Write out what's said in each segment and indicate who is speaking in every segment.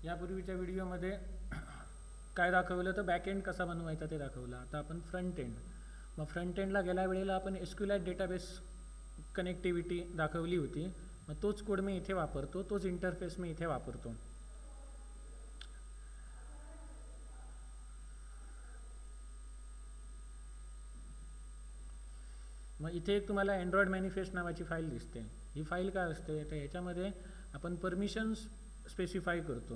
Speaker 1: यापूर्वीच्या व्हिडिओमध्ये काय दाखवलं तर बॅकएंड कसा बनवायचा ते दाखवलं. आता आपण फ्रंट एंड. मग फ्रंट एंडला गेल्या वेळेला आपण SQLite डेटाबेस कनेक्टिव्हिटी दाखवली होती. मग तोच कोड मी इथे वापरतो, तोच इंटरफेस मी इथे वापरतो. मग इथे एक तुम्हाला अँड्रॉइड मॅनिफेस्ट नावाची फाईल दिसते. ही फाईल काय असते तर ह्याच्यामध्ये आपण परमिशन्स स्पेसिफाय करतो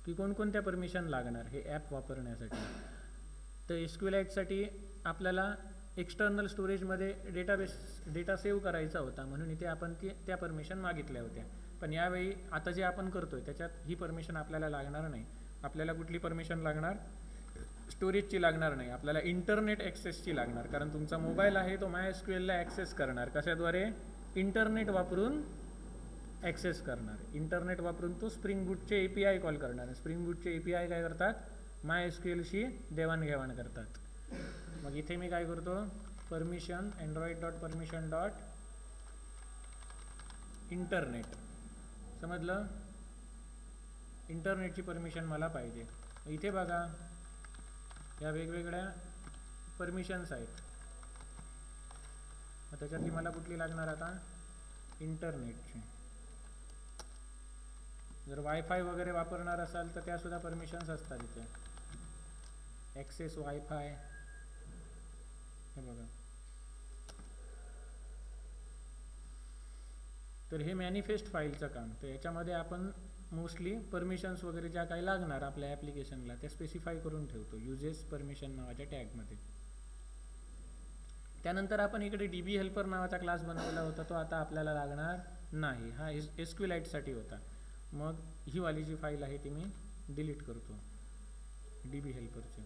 Speaker 1: की कोणकोणत्या परमिशन लागणार हे ॲप वापरण्यासाठी. तर SQLiteसाठी आपल्याला एक्सटर्नल स्टोरेजमध्ये डेटा सेव्ह करायचा होता, म्हणून इथे आपण त्या परमिशन मागितल्या होत्या. पण यावेळी आता जे आपण करतोय त्याच्यात ही परमिशन आपल्याला लागणार नाही. आपल्याला कुठली परमिशन लागणार? स्टोरेजची लागणार नाही, आपल्याला इंटरनेट ॲक्सेसची लागणार. कारण तुमचा मोबाईल आहे तो MySQLला ॲक्सेस करणार. कशाद्वारे? इंटरनेट वापरून ॲक्सेस करणार. इंटरनेट वापरून तो स्प्रिंग बूटचे API कॉल करणार. स्प्रिंग बूटचे API काय करतात? MySQLशी देवाणघेवाण करतात. मग इथे मी काय करतो? Permission android.permission internet. समजलं? इंटरनेटची परमिशन मला पाहिजे. इथे बघा या वेगवेगळ्या परमिशन्स आहेत. मग त्याच्यातली मला कुठली लागणार आता? इंटरनेटची. जर वायफाय वगैरे वापरणार असाल तर त्यासुद्धा परमिशन्स असतात इथे. ॲक्सेस वायफाय हे बघा. तर हे मॅनिफेस्ट फाईलचं काम. तर याच्यामध्ये आपण मोस्टली परमिशन्स वगैरे ज्या काही लागणार आपल्या ॲप्लिकेशनला त्या स्पेसिफाय करून ठेवतो युजेस परमिशन नावाच्या टॅगमध्ये. त्यानंतर आपण इकडे DB हेल्पर नावाचा क्लास बनवला होता, तो आता आपल्याला लागणार नाही. हा SQLiteसाठी होता. मग ही वाली जी फाईल आहे ती मी डिलीट करतो DB हेल्परची.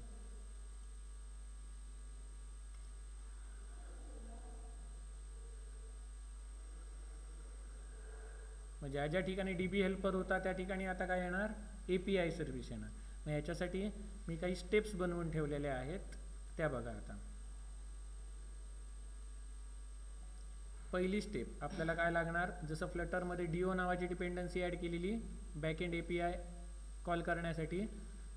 Speaker 1: मग ज्या ज्या ठिकाणी DB हेल्पर होता त्या ठिकाणी आता काय येणार? API सर्व्हिस येणार. मग याच्यासाठी मी काही स्टेप्स बनवून ठेवलेल्या आहेत त्या बघा. आता पहिली स्टेप आपल्याला काय लागणार? जसं फ्लटरमध्ये DO नावाची डिपेंडन्सी ॲड केलेली बॅकएंड API कॉल करण्यासाठी,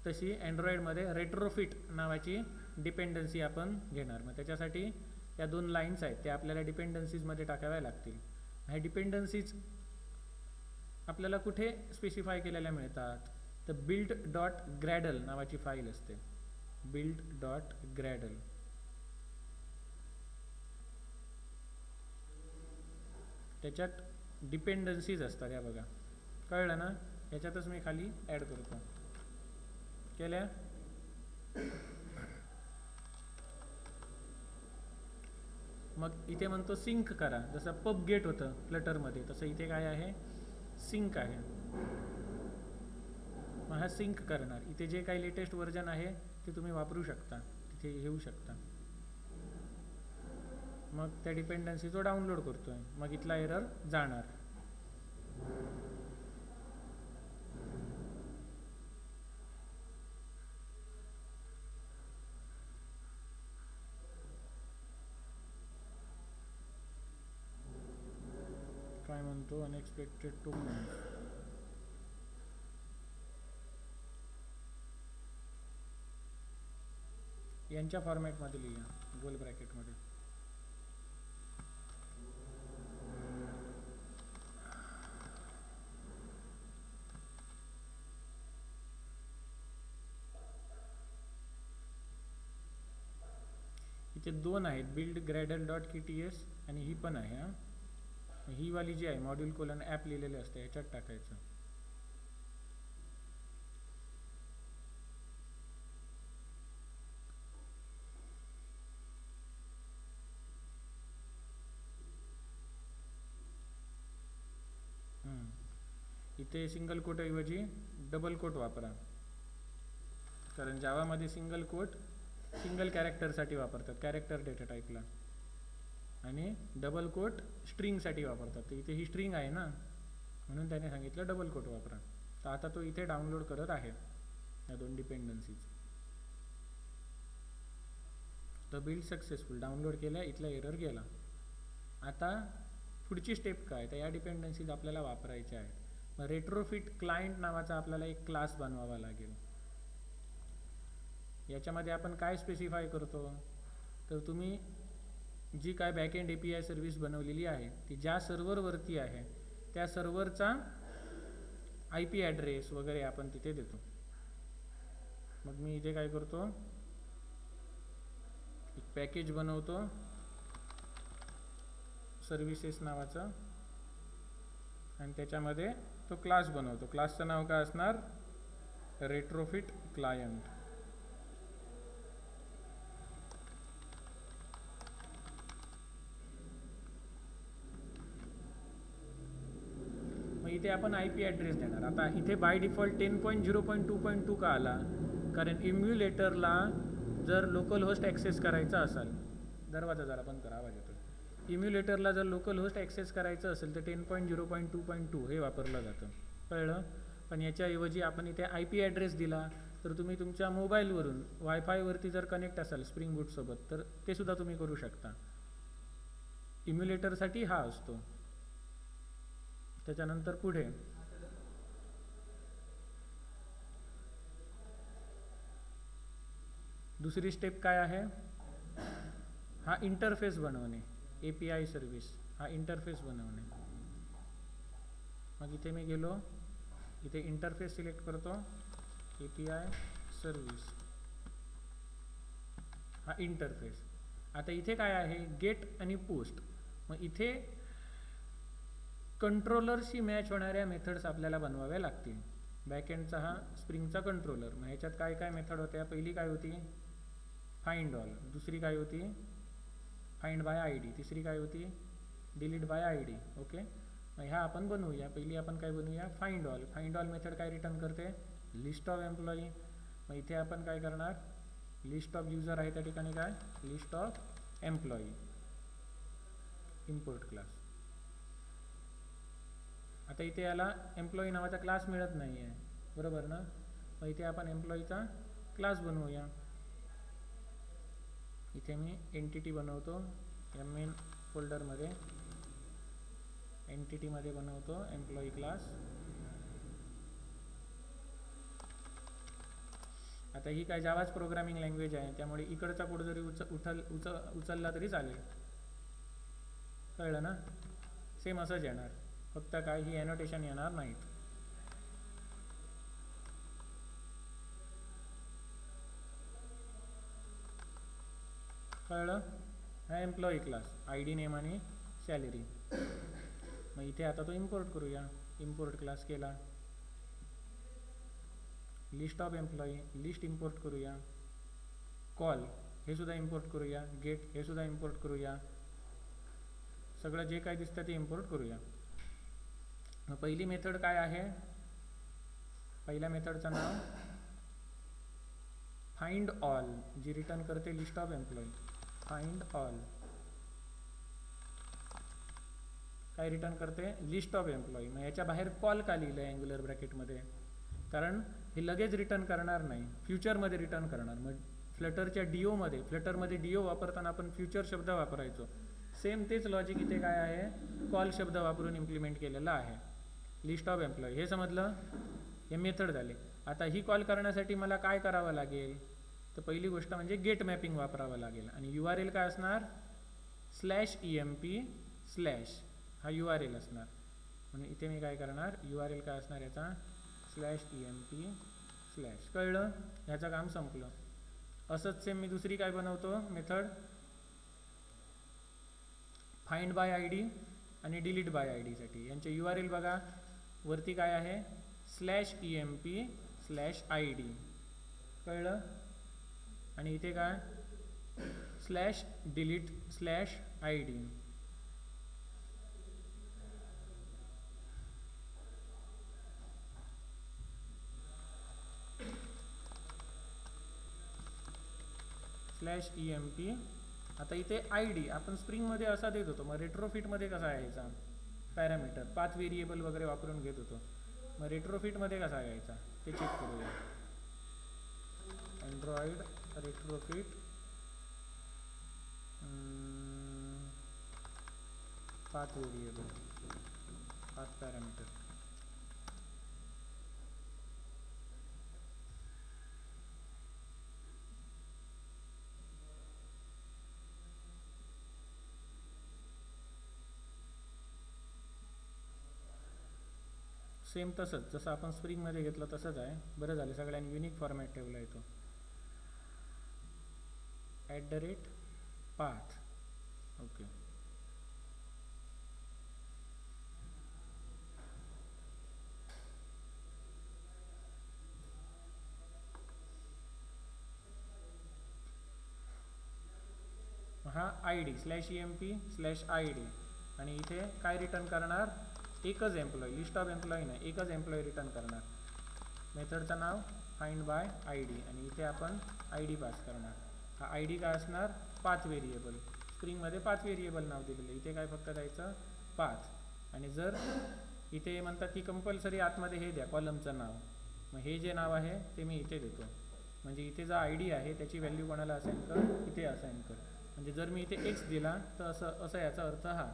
Speaker 1: तशी अँड्रॉइडमध्ये रेट्रोफिट नावाची डिपेंडन्सी आपण घेणार. मग त्याच्यासाठी या 2 लाईन्स आहेत त्या आपल्याला डिपेंडन्सीजमध्ये टाकाव्या लागतील. ह्या डिपेंडन्सीज आपल्याला कुठे स्पेसिफाय केलेल्या मिळतात? तर build.gradle नावाची फाईल असते. build.gradle. त्याच्यात डिपेंडन्सीज असतात. या बघा, कळलं ना? याच्यातच मी खाली ॲड करतो. केल्या? मग इथे म्हणतो सिंक करा. जसं पब गेट होतं फ्लटरमध्ये, तसं इथे काय आहे? सिंक आहे. मग हा सिंक करणार. इथे जे काही लेटेस्ट व्हर्जन आहे ते तुम्ही वापरू शकता, तिथे घेऊ शकता. मग त्या डिपेंडन्सी जो डाउनलोड करतोय, मग इथला एरर जाणार. काय म्हणतो? Unexpected tokens. यांच्या फॉर्मॅटमध्ये लिहा, गोल ब्रॅकेटमध्ये. इथे 2 आहेत, build.gradle.kts आणि ही पण आहे. ही वाली जी आहे मॉड्यूल कोलन ॲप लिहिलेले असते ह्याच्यात टाकायचं. इथे सिंगल कोट ऐवजी डबल कोट वापरा, कारण जावामध्ये सिंगल कोट सिंगल कॅरेक्टरसाठी वापरतात, कॅरेक्टर डेटा टाईपला, आणि डबल कोट स्ट्रिंगसाठी वापरतात. तर इथे ही स्ट्रिंग आहे ना, म्हणून त्याने सांगितलं डबल कोट वापरा. तर आता तो इथे डाउनलोड करत आहे या 2 डिपेंडन्सीज. तर बिल्ड सक्सेसफुल डाउनलोड केल्या, इथला एरर गेला. आता पुढची स्टेप काय? तर या डिपेंडन्सीज आपल्याला वापरायच्या आहेत. मग रेट्रोफिट क्लायंट नावाचा आपल्याला एक क्लास बनवावा लागेल. याच्यामध्ये आपण काय स्पेसिफाय करतो, तर तुम्ही जी काय बॅकएंड API सर्व्हिस बनवलेली आहे ती ज्या सर्व्हरवरती आहे त्या सर्व्हरचा IP ॲड्रेस वगैरे आपण तिथे देतो. मग मी इथे काय करतो, एक पॅकेज बनवतो सर्व्हिसेस नावाचा आणि त्याच्यामध्ये तो क्लास बनवतो. क्लासचं नाव काय असणार, रेट्रोफिट क्लायंट. मग इथे आपण IP ॲड्रेस देणार. आता इथे बाय डिफॉल्ट 10.0.2.2 का आला, कारण इम्युलेटरला जर लोकल होस्ट ॲक्सेस करायचा असेल, दरवाजा जरा बंद करा, आवाज येतो. इम्युलेटरला जर लोकल होस्ट ॲक्सेस करायचं असेल तर 10.0.2.2 हे वापरलं जातं, कळलं. पण याच्याऐवजी आपण इथे IP ॲड्रेस दिला तर तुम्ही तुमच्या मोबाईलवरून वायफायवरती जर कनेक्ट असाल स्प्रिंग बूटसोबत तर ते सुद्धा तुम्ही करू शकता. इम्युलेटरसाठी हा असतो. त्याच्यानंतर पुढे दुसरी स्टेप काय आहे, हा इंटरफेस बनवणे. API सर्व्हिस हा इंटरफेस बनवणे. मग इथे मी गेलो, इथे इंटरफेस सिलेक्ट करतो, API सर्व्हिस हा इंटरफेस. आता इथे काय आहे, गेट आणि पोस्ट. मग इथे कंट्रोलरशी मॅच होणाऱ्या मेथड्स आपल्याला बनवाव्या लागतील. बॅकएंडचा हा स्प्रिंगचा कंट्रोलर. मग ह्याच्यात काय काय मेथड होत्या, पहिली काय होती, फाइंड ऑल. दुसरी काय होती, फाइंड बाय ID. तिसरी काय होती, डिलीट बाय ID. ओके, मग ह्या आपण बनवूया. पहिली आपण काय बनवूया, find all. Find all method काय रिटर्न करते, लिस्ट ऑफ एम्प्लॉई. मग इथे आपण काय करणार, लिस्ट ऑफ युजर आहे त्या ठिकाणी काय, list of employee, import class. आता इथे याला एम्प्लॉई नावाचा क्लास मिळत नाही आहे, बरोबर ना. मग इथे आपण एम्प्लॉईचा क्लास बनवूया. इथे मी एंटिटी बनवतो, मेन फोल्डरमध्ये एंटिटीमध्ये बनवतो एम्प्लॉई क्लास. आता ही काय जावाच प्रोग्रामिंग लँग्वेज आहे, त्यामुळे इकडचा कोड जरी उचलला तरी चालेल, कळलं ना. सेम असंच येणार, फक्त काय ही एनोटेशन येणार नाहीत. कळलं. हा एम्प्लॉई क्लास, ID नेम आणि सॅलरी. मग इथे आता तो इम्पोर्ट करूया. इम्पोर्ट क्लास केला, list of employee, list import करूया. कॉल हे सुद्धा इम्पोर्ट करूया. गेट हे सुद्धा इम्पोर्ट करूया. सगळं जे काय दिसतं ते इम्पोर्ट करूया. मग पहिली मेथड काय आहे, पहिल्या मेथडचं नाव फाइंड ऑल, जी रिटर्न करते list of employee. Find all काय रिटर्न करते, लिस्ट ऑफ एम्प्लॉई. मग याच्या बाहेर कॉल का लिहिलं आहे अँग्युलर ब्रॅकेटमध्ये, कारण हे लगेच रिटर्न करणार नाही, फ्युचरमध्ये रिटर्न करणार. मग फ्लटरच्या DOमध्ये, फ्लटरमध्ये DO वापरताना आपण फ्युचर शब्द वापरायचो. सेम तेच लॉजिक इथे काय आहे, कॉल शब्द वापरून इम्प्लिमेंट केलेलं आहे. लिस्ट ऑफ एम्प्लॉई हे समजलं, हे मेथड झाले. आता ही कॉल करण्यासाठी मला काय करावं लागेल, तर पहिली गोष्ट म्हणजे गेट मॅपिंग वापरावं लागेल. आणि URL काय असणार, /emp/ हा URL असणार. म्हणून इथे मी काय करणार, URL काय असणार याचा, /emp/. कळलं, ह्याचं काम संपलं. असंच सेम मी दुसरी काय बनवतो मेथड, फाइंड बाय ID आणि डिलीट बाय ID साठी. यांचे URL बघा, वरती काय आहे, /emp/ID. कळलं. आणि इथे काय, /delete/ID. /emp. आता इथे ID आपण स्प्रिंगमध्ये असा देत होतो, मग रेट्रोफिटमध्ये कसा यायचा, पॅरामीटर पाथ व्हेरिएबल वगैरे वापरून घेत होतो. मग रेट्रोफिटमध्ये कसा यायचा ते चेक करूया. Android retrofit path variable, path parameter. Same तसंच जसं आपण स्प्रिंगमध्ये घेतलं तसंच आहे. बरं झालं सगळ्यांनी युनिक फॉर्मॅट ठेवला आहे तो. @path. ओके. हा id/emp/id आणि इथे काय रिटर्न करणार, एकच एम्प्लॉई, लिस्ट ऑफ एम्प्लॉई नाही, एकच एम्प्लॉई रिटर्न करणार. मेथडचं नाव फाइंड बाय id आणि इथे आपण id पास करणार. हा id काय असणार, पाथ व्हेरिएबल. स्प्रिंगमध्ये पाथ व्हेरिएबल नाव दिलेलं, इथे काय फक्त द्यायचं पाथ. आणि जर इथे म्हणतात की कंपल्सरी आतमध्ये हे द्या कॉलमचं नाव, मग हे जे नाव आहे ते मी इथे देतो. म्हणजे इथे जो id आहे त्याची व्हॅल्यू कोणाला असाइन कर, इथे असाइन कर. म्हणजे जर मी इथे x दिला तर असं याचा अर्थ हा,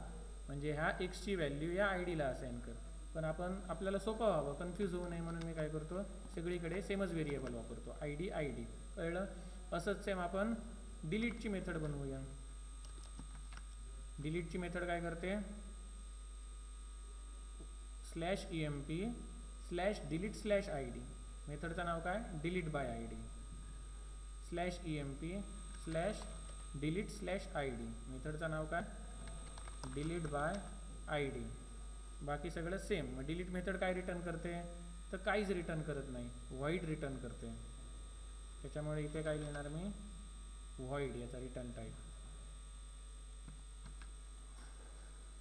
Speaker 1: म्हणजे ह्या एक्सची व्हॅल्यू या id ला असाइन कर. पण आपल्याला सोपं व्हावं, कन्फ्यूज होऊ नये म्हणून मी काय करतो, सगळीकडे सेमच व्हेरिएबल वापरतो, id. कळलं? असंच सेम आपण डिलीटची मेथड बनवूया. डिलीटची मेथड काय करते, /emp/delete/id. मेथडचं नाव काय, डिलीट बाय id. /emp/delete/id. मेथडचं नाव काय, डिलीट बाय id. बाकी सगळं सेम. मग डिलीट मेथड काय रिटर्न करते, तर काहीच रिटर्न करत नाही, व्हॉइड रिटर्न करते. त्याच्यामुळे इथे काय लिहिणार मी, व्हॉइड याचा रिटर्न टाईप.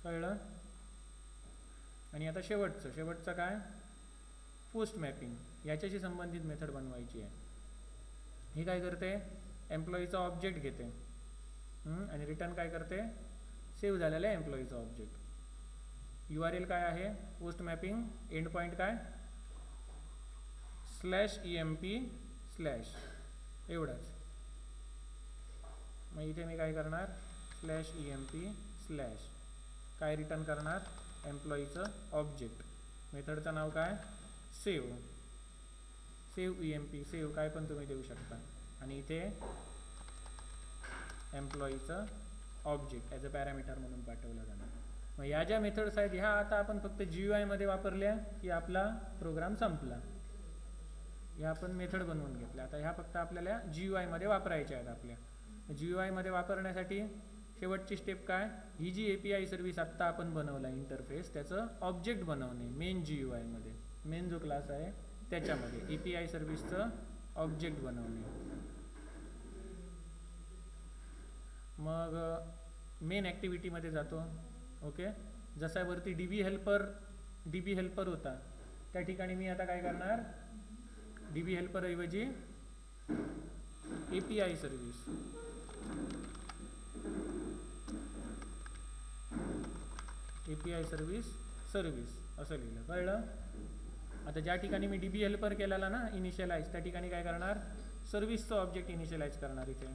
Speaker 1: कळलं? आणि आता शेवटचं काय, पोस्ट मॅपिंग. याच्याशी संबंधित मेथड बनवायची आहे. ही काय करते, एम्प्लॉईचा ऑब्जेक्ट घेते आणि रिटर्न काय करते, सेव्ह झालेला एम्प्लॉईचा ऑब्जेक्ट. URL काय आहे, पोस्ट मॅपिंग, एंड पॉईंट काय, /emp/ एवढाच. मग इथे मी काय करणार, /emp/ काय रिटर्न करणार, एम्प्लॉईचं ऑब्जेक्ट. मेथडचं नाव काय, सेव्ह emp, सेव्ह काय पण तुम्ही देऊ शकता. आणि इथे एम्प्लॉईचं ऑब्जेक्ट ॲज अ पॅरामीटर म्हणून पाठवलं जाणार. मग या ज्या मेथड्स आहेत ह्या आता आपण फक्त GUI मध्ये वापरल्या की आपला प्रोग्राम संपला. ह्या आपण मेथड बनवून घेतल्या. आता ह्या फक्त आपल्याला GUI मध्ये वापरायच्या आहेत. आपल्या GUI मध्ये वापरण्यासाठी शेवटची स्टेप काय, ही जी API सर्व्हिस आत्ता आपण बनवला इंटरफेस, त्याचं ऑब्जेक्ट बनवणे मेन GUI मध्ये. मेन जो क्लास आहे त्याच्यामध्ये API सर्व्हिसचं ऑब्जेक्ट बनवणे. मग मेन ॲक्टिव्हिटीमध्ये जातो. ओके, जसा वरती DB हेल्पर होता त्या ठिकाणी मी आता काय करणार, DB हेल्पर ऐवजी API सर्व्हिस. API सर्व्हिस असं लिहिलं. कळलं? आता ज्या ठिकाणी मी DB हेल्पर केलेला ना इनिशियलाइज, त्या ठिकाणी काय करणार, सर्व्हिसचं ऑब्जेक्ट इनिशियलाइज करणार. इथे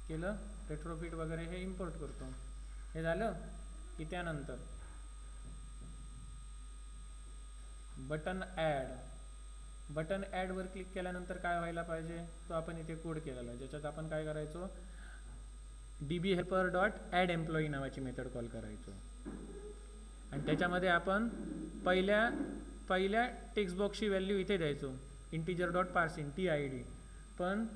Speaker 1: केलं, रेट्रोफिट वगैरे हे इम्पोर्ट करतो. हे झालं की त्यानंतर बटन ॲडवर क्लिक केल्यानंतर काय व्हायला पाहिजे, तो आपण इथे कोड केलेला आहे. ज्याच्यात आपण काय करायचो, dbhelper.addEmployee नावाची मेथड कॉल करायचो. आणि त्याच्यामध्ये आपण पहिल्या टेक्स्ट बॉक्सची व्हॅल्यू इथे द्यायचो, integer.parsing TID. पण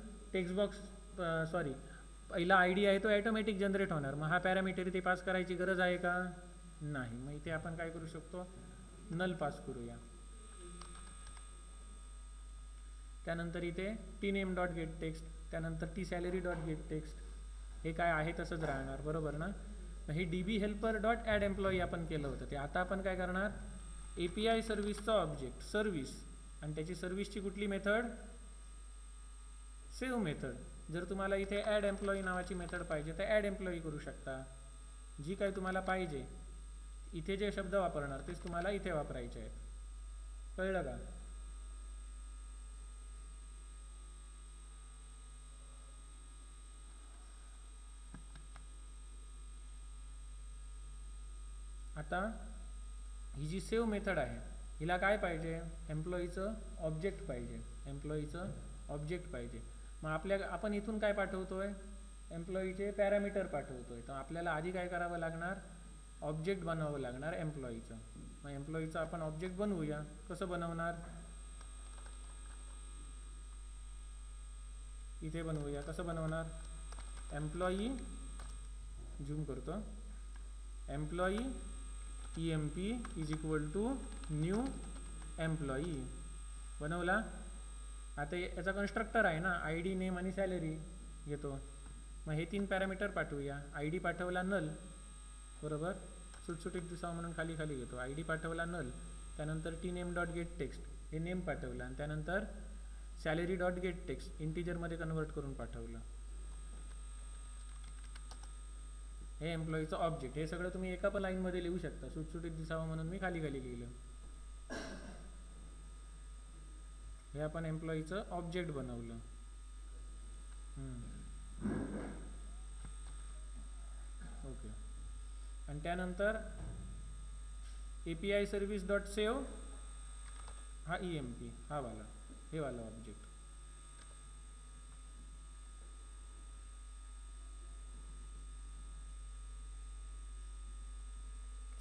Speaker 1: पहिला ID आहे तो ॲटोमॅटिक जनरेट होणार. मग हा पॅरामीटर इथे पास करायची गरज आहे का, नाही. मग इथे आपण काय करू शकतो, नल पास करूया. त्यानंतर इथे tname.getText, त्यानंतर tSalary.getText. हे काय आहे तसंच राहणार, बरोबर ना. हे dbhelper.addEmployee आपण केलं होतं ते. आता आपण काय करणार, API सर्व्हिसचा ऑब्जेक्ट सर्व्हिस आणि त्याची सर्व्हिसची कुठली मेथड, सेव्ह मेथड. जर तुम्हाला इथे @employee नावाची मेथड पाहिजे तर @employee करू शकता. जी काय तुम्हाला पाहिजे, इथे जे शब्द वापरणार तेच तुम्हाला इथे वापरायचे आहेत. कळलं का? आता ही जी सेव्ह मेथड आहे हिला काय पाहिजे, एम्प्लॉईचं ऑब्जेक्ट पाहिजे. मग आपण इथून काय पाठवतोय, एम्प्लॉईचे पॅरामीटर पाठवतोय. तर आपल्याला आधी काय करावं लागणार, ऑब्जेक्ट बनवावं लागणार एम्प्लॉईचं. मग एम्प्लॉईचं आपण ऑब्जेक्ट बनवूया. कसं बनवणार? इथे बनवूया. कसं बनवणार? एम्प्लॉई, झूम करतो, employee emp is equal to new employee. बनवला. आता याचा कन्स्ट्रक्टर आहे ना, आय डी, नेम आणि सॅलरी घेतो. मग हे 3 पॅरामीटर पाठवूया. आय डी पाठवला नल, बरोबर, सुटसुटीत दिसावं म्हणून खाली खाली घेतो. आय डी पाठवला नल, त्यानंतर T name dot get text हे नेम पाठवलं, आणि त्यानंतर सॅलरी डॉट गेट टेक्स्ट इंटिजरमध्ये कन्वर्ट करून पाठवलं. हे एम्प्लॉईचं ऑब्जेक्ट. हे सगळं तुम्ही एका लाईनमध्ये लिहू शकता. सुटसुटीत दिसावं म्हणून मी खाली खाली लिहिलं. हे आपण एम्प्लॉईचं ऑब्जेक्ट बनवलं. ओके. आणि त्यानंतर API सर्व्हिस डॉट सेव्ह हा EMP, हा वाला, हे वाला ऑब्जेक्ट.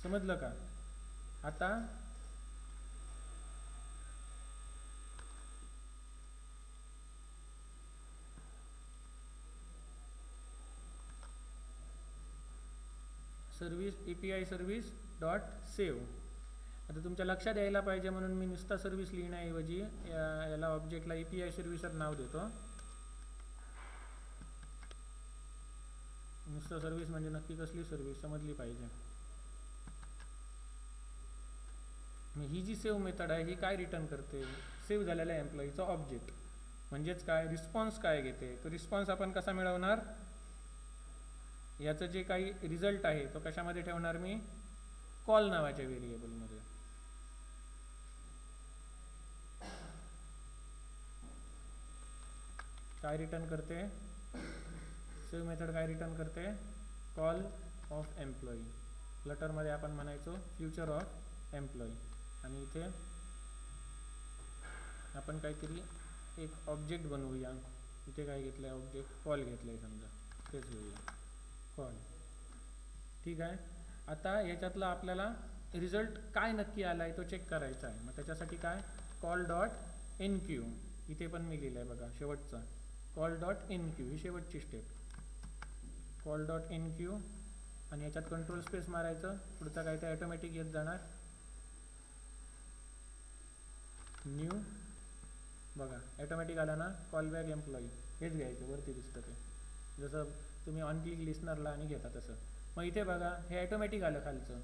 Speaker 1: समजलं का? आता service API service dot save. आता तुमच्या लक्षात यायला पाहिजे म्हणून मी नुसता सर्व्हिस लिहिण्याऐवजी याला ऑब्जेक्टला API सर्व्हिसर नाव देतो. नुसतं सर्व्हिस म्हणजे नक्की कसली सर्व्हिस समजली पाहिजे. ही जी सेव्ह मेथड आहे ही काय रिटर्न करते? सेव्ह झालेल्या एम्प्लॉईचा ऑब्जेक्ट. म्हणजेच काय? रिस्पॉन्स काय घेते? तो रिस्पॉन्स आपण कसा मिळवणार? याचं जे काही रिझल्ट आहे तो कशामध्ये ठेवणार मी? कॉल नावाच्या व्हेरिएबलमध्ये. काय रिटर्न करते? सेव्ह मेथड काय रिटर्न करते? Call of employee. फ्लटरमध्ये आपण म्हणायचो फ्युचर ऑफ एम्प्लॉई. आणि इथे आपण काहीतरी एक ऑब्जेक्ट बनवूया. इथे काय घेतलं आहे? ऑब्जेक्ट कॉल घेतलं आहे समजा, तेच घेऊया, कॉल. ठीक आहे. आता याच्यातला आपल्याला रिझल्ट काय नक्की आला आहे तो चेक करायचा आहे. मग त्याच्यासाठी काय? Call dot NQ. इथे पण मी लिहिलं आहे बघा, शेवटचा कॉल डॉट NQ ही शेवटची स्टेप. कॉल डॉट NQ आणि याच्यात कंट्रोल स्पेस मारायचं. पुढचा काय ते ऑटोमॅटिक येत जाणार. न्यू, बघा ऑटोमॅटिक आला ना, कॉल बॅक एम्प्लॉई. हेच घ्यायचं, वरती दिसतं ते, जसं तुम्ही ऑन क्लिक लिस्नरला आणि घेता तसं. मग इथे बघा हे ऑटोमॅटिक आलं खालचं.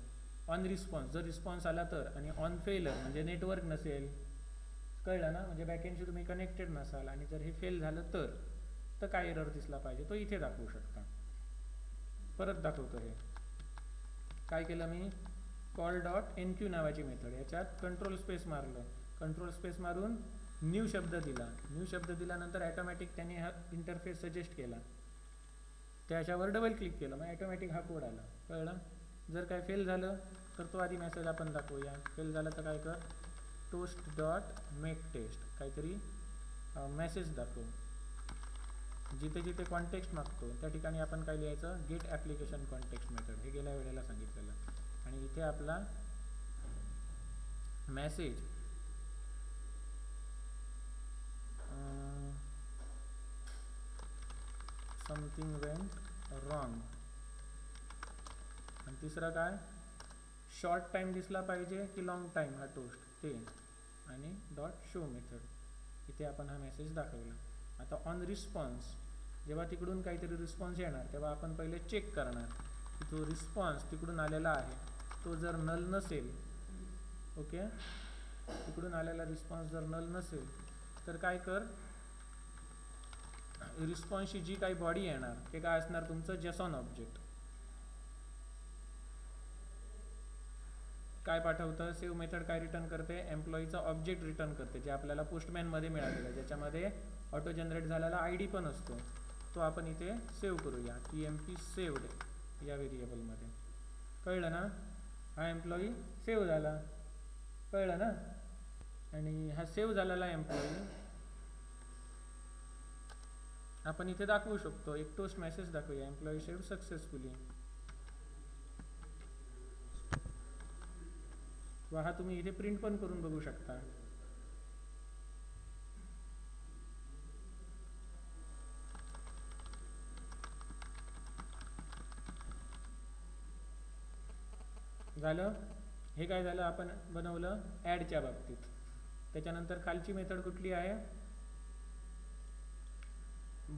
Speaker 1: ऑन रिस्पॉन्स, जर रिस्पॉन्स आला तर, आणि ऑन फेलर म्हणजे नेटवर्क नसेल, कळलं ना, म्हणजे बॅकएंडशी तुम्ही कनेक्टेड नसाल, आणि जर हे फेल झालं तर काय एरर दिसला पाहिजे तो इथे दाखवू शकता. परत दाखवतो. हे काय केलं मी? कॉल डॉट NQ नावाची मेथड, याच्यात कंट्रोल स्पेस मारलं. कंट्रोल स्पेस मारून न्यू शब्द दिला. न्यू शब्द दिल्यानंतर ऑटोमॅटिक त्याने हा इंटरफेस सजेस्ट केला. त्याच्यावर डबल क्लिक केलं, मग ऑटोमॅटिक हा कोड आला. कळलं? जर काय फेल झालं तर तो आधी मेसेज आपण दाखवूया. फेल झालं तर काय कर? टोस्ट डॉट मेक टेस्ट काहीतरी मेसेज दाखव. जिथे जिथे कॉन्टेक्स्ट मागतो त्या ठिकाणी आपण काय लिहायचं? Get application context method. हे गेल्या वेळेला सांगितलेलं. आणि इथे आपला मेसेज समथिंग वेंट रॉंग. आणि तिसरं काय? शॉर्ट टाइम दिसला पाहिजे की लॉंग टाइम, हा टोस्ट ते. आणि डॉट शो मेथड इथे आपण हा मेसेज दाखवला. आता ऑन रिस्पॉन्स, जेव्हा तिकडून काहीतरी रिस्पॉन्स येणार तेव्हा आपण पहिले चेक करणार की तो रिस्पॉन्स तिकडून आलेला आहे. तो जर नल नसेल, ओके, तिकडून आलेला रिस्पॉन्स जर नल नसेल तर काय कर? रिस्पॉन्सची जी काही बॉडी येणार ते काय असणार? तुमचं जेसॉन ऑब्जेक्ट. काय पाठवतं? सेव्ह मेथड काय रिटर्न करते? एम्प्लॉईचा ऑब्जेक्ट रिटर्न करते, जे आपल्याला पोस्टमॅनमध्ये मिळालेलं आहे, ज्याच्यामध्ये ऑटो जनरेट झालेला ID पण असतो. तो आपण इथे सेव्ह करूया. EMP सेव्ड या व्हेरिएबलमध्ये. कळलं ना? हा एम्प्लॉई सेव्ह झाला. कळलं ना? आणि हा सेव्ह झालेला एम्प्लॉई आपण इथे दाखवू शकतो. एक टोस्ट मेसेज दाखवूया, एम्प्लॉई सेव्ह सक्सेसफुली. किंवा हा तुम्ही इथे प्रिंट पण करून बघू शकता. झालं. हे काय झालं, आपण बनवलं ॲडच्या बाबतीत. त्याच्यानंतर खालची मेथड कुठली आहे,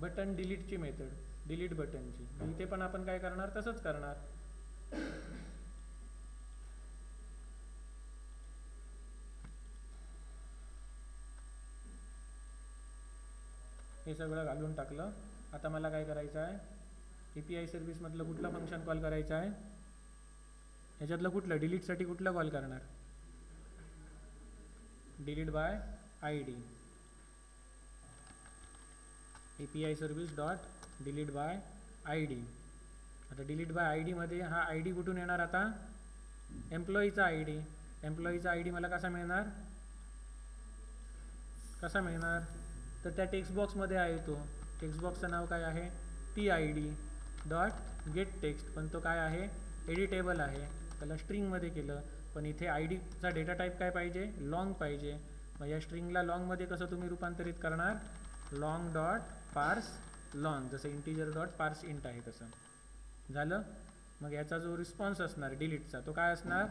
Speaker 1: बटन डिलीटची मेथड, डिलीट बटनची. इथे पण आपण काय करणार, तसंच करणार. हे सगळं घालून टाकलं. आता मला काय करायचं आहे, API सर्व्हिसमधलं कुठलं फंक्शन कॉल करायचं आहे, ह्याच्यातलं कुठलं, डिलीटसाठी कुठलं कॉल करणार, delete by ID. API service dot delete by ID. आता डिलीट बाय ID मध्ये हा ID कुठून येणार, आता एम्प्लॉईचा ID. एम्प्लॉईचा ID मला कसा मिळणार, तर त्या टेक्स्ट बॉक्समध्ये आहे. तो टेक्स्ट बॉक्सचं नाव काय आहे, TID डॉट गेट टेक्स्ट. पण तो काय आहे, एडिटेबल आहे, त्याला स्ट्रिंगमध्ये केलं. पण इथे IDचा डेटा टाईप काय पाहिजे, लॉंग पाहिजे. मग या स्ट्रिंगला लॉंगमध्ये कसं तुम्ही रूपांतरित करणार, लॉंग डॉट पार्स लॉंग, जसं इंटिजर डॉट पार्स इंट आहे तसं. झालं. मग याचा जो रिस्पॉन्स असणार डिलीटचा, तो काय असणार,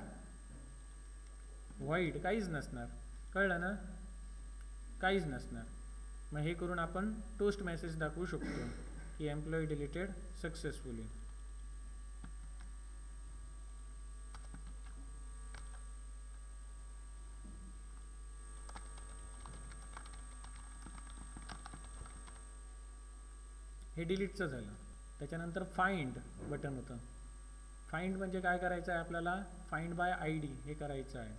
Speaker 1: व्हॉइड, काहीच नसणार. कळलं ना, काहीच नसणार. मग हे करून आपण टोस्ट मेसेज दाखवू शकतो की एम्प्लॉई डिलीटेड सक्सेसफुली. हे डिलीटचं झालं. त्याच्यानंतर फाइंड बटन होतं. फाइंड म्हणजे काय करायचं आहे आपल्याला, फाइंड बाय ID हे करायचं आहे.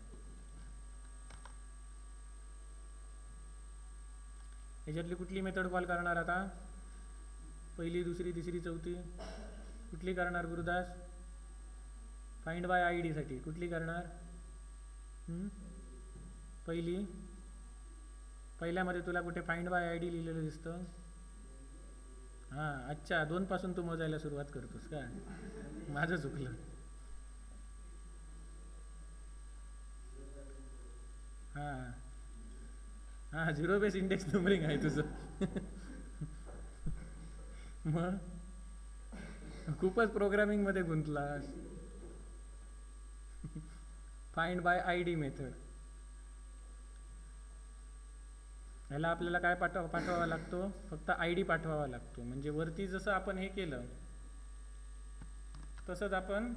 Speaker 1: ह्याच्यातली कुठली मेथड कॉल करणार आता, पहिली, दुसरी, तिसरी, चौथी, कुठली करणार गुरुदास, फाइंड बाय ID साठी कुठली करणार, पहिली. पहिल्यामध्ये तुला कुठे फाइंड बाय ID लिहिलेलं दिसतं, हां अच्छा, 2 पासून तू मोजायला सुरुवात करतोस का, माझं चुकलं. हां हां, 0 बेस इंडेक्स नंबरिंग आहे तुझं. मग खूपच प्रोग्रामिंगमध्ये गुंतलास. फाइंड बाय ID मेथड, ह्याला आपल्याला काय पाठवावा लागतो, फक्त ID पाठवावा लागतो. म्हणजे वरती जसं आपण हे केलं तसंच आपण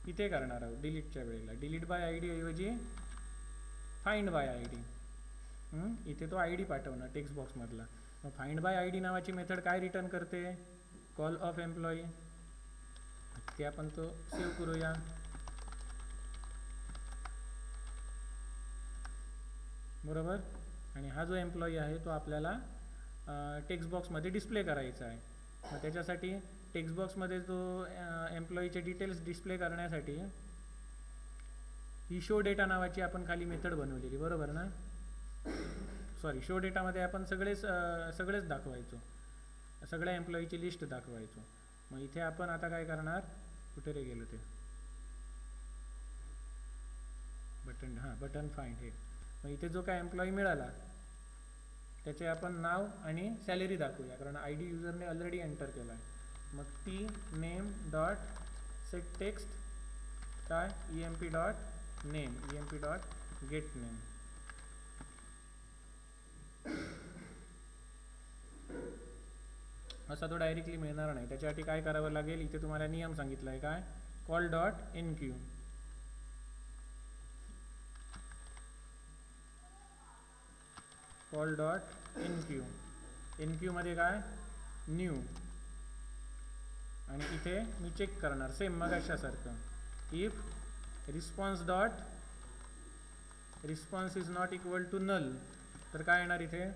Speaker 1: इथे करणार आहोत डिलीटच्या वेळेला. डिलीट बाय ID ऐवजी फाइंड बाय ID. इथे तो ID पाठवणार टेक्स्ट बॉक्समधला. मग फाइंड बाय ID नावाची मेथड काय रिटर्न करते, कॉल ऑफ एम्प्लॉई. ते आपण तो सेव्ह करूया. बरोबर. आणि हा जो एम्प्लॉई आहे तो आपल्याला टेक्स्ट बॉक्समध्ये डिस्प्ले करायचा आहे. मग त्याच्यासाठी टेक्स्ट बॉक्समध्ये जो एम्प्लॉईचे डिटेल्स डिस्प्ले करण्यासाठी ही शो डेटा नावाची आपण खाली मेथड बनवलेली, बरोबर ना. सॉरी, शो डेटामध्ये आपण सगळेच दाखवायचो, सगळ्या एम्प्लॉईची लिस्ट दाखवायचो. मग इथे आपण आता काय करणार, कुठे रे गेलो ते बटन, हां बटन फाइंड हे. मग इथे जो काय एम्प्लॉई मिळाला त्याचे आपण नाव आणि सॅलरी दाखवूया, कारण ID युजरने ऑलरेडी एंटर केला आहे. मग T name dot set text काय EMP dot name, EMP dot get name. असा तो डायरेक्टली मिळणार नाही. त्याच्यासाठी काय करावं लागेल, इथे तुम्हाला नियम सांगितला आहे काय, call dot enqueue. Call dot enqueue, enqueue मध्ये काय न्यू. आणि इथे मी चेक करणार सेम मगाशासारखं, if response dot response is not equal to null, तर काय येणार इथे,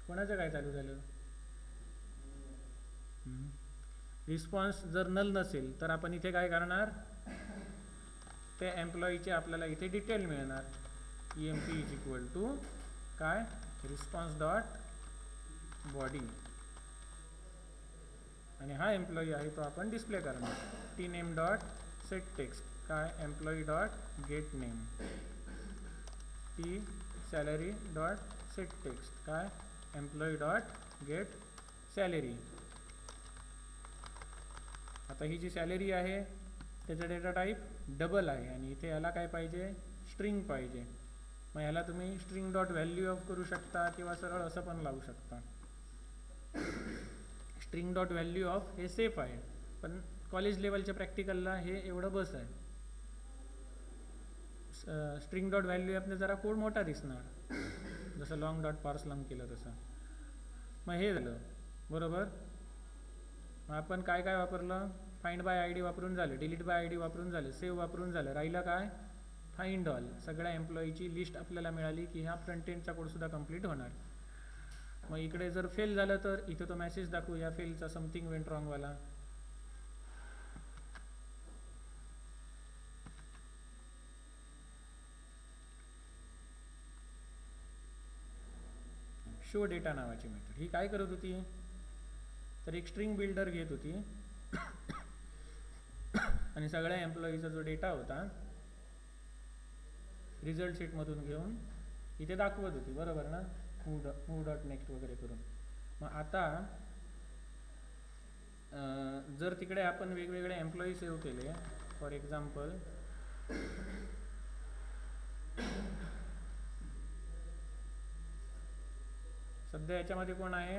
Speaker 1: कोणाचं काय चालू झालं, रिस्पॉन्स जर नल नसेल तर आपण इथे काय करणार, त्या एम्प्लॉईचे आपल्याला इथे डिटेल मिळणार. EMP इज इक्वल टू काय रिस्पॉन्स डॉट बॉडी. आणि हा एम्प्लॉई आहे तो आपण डिस्प्ले करणार T name dot set text काय employee dot get name, T salary dot set text काय एम्प्लॉई डॉट गेट सॅलरी. आता ही जी सॅलरी आहे त्याचा डेटा टाईप डबल आहे आणि इथे याला काय पाहिजे, स्ट्रिंग पाहिजे. मग ह्याला तुम्ही स्ट्रिंग डॉट व्हॅल्यू ऑफ करू शकता किंवा सरळ असं पण लावू शकता. स्ट्रिंग डॉट व्हॅल्यू ऑफ हे सेफ आहे, पण कॉलेज लेवलच्या प्रॅक्टिकलला हे एवढं बस आहे. स्ट्रिंग डॉट व्हॅल्यू आपलं जरा कोड मोठा दिसणार, जसं लॉंग डॉट पार्स लॉंग केलं तसं. मग हे झालं बरोबर. मग आपण काय काय वापरलं, फाइंड बाय आय डी वापरून झालं, डिलीट बाय आय डी वापरून झालं, सेव्ह वापरून झालं. राहिलं काय, फाइंड ऑल. सगळ्या एम्प्लॉईची लिस्ट आपल्याला मिळाली की ह्या फ्रंट एंडचा कोडसुद्धा कंप्लीट होणार. मग इकडे जर फेल झालं तर इथे तो मेसेज दाखवू या फेलचा समथिंग वेंट रॉंगवाला. शो डेटा नावाची मेथड ही काय करत होती, तर एक स्ट्रिंग बिल्डर घेत होती आणि सगळ्या एम्प्लॉईचा जो डेटा होता रिझल्ट शीटमधून घेऊन इथे दाखवत होती, बरोबर ना, मूव डॉट नेक्स्ट वगैरे करून. मग आता जर तिकडे आपण वेगवेगळे एम्प्लॉई सेव्ह केले, फॉर एक्झाम्पल सध्या याच्यामध्ये कोण आहे,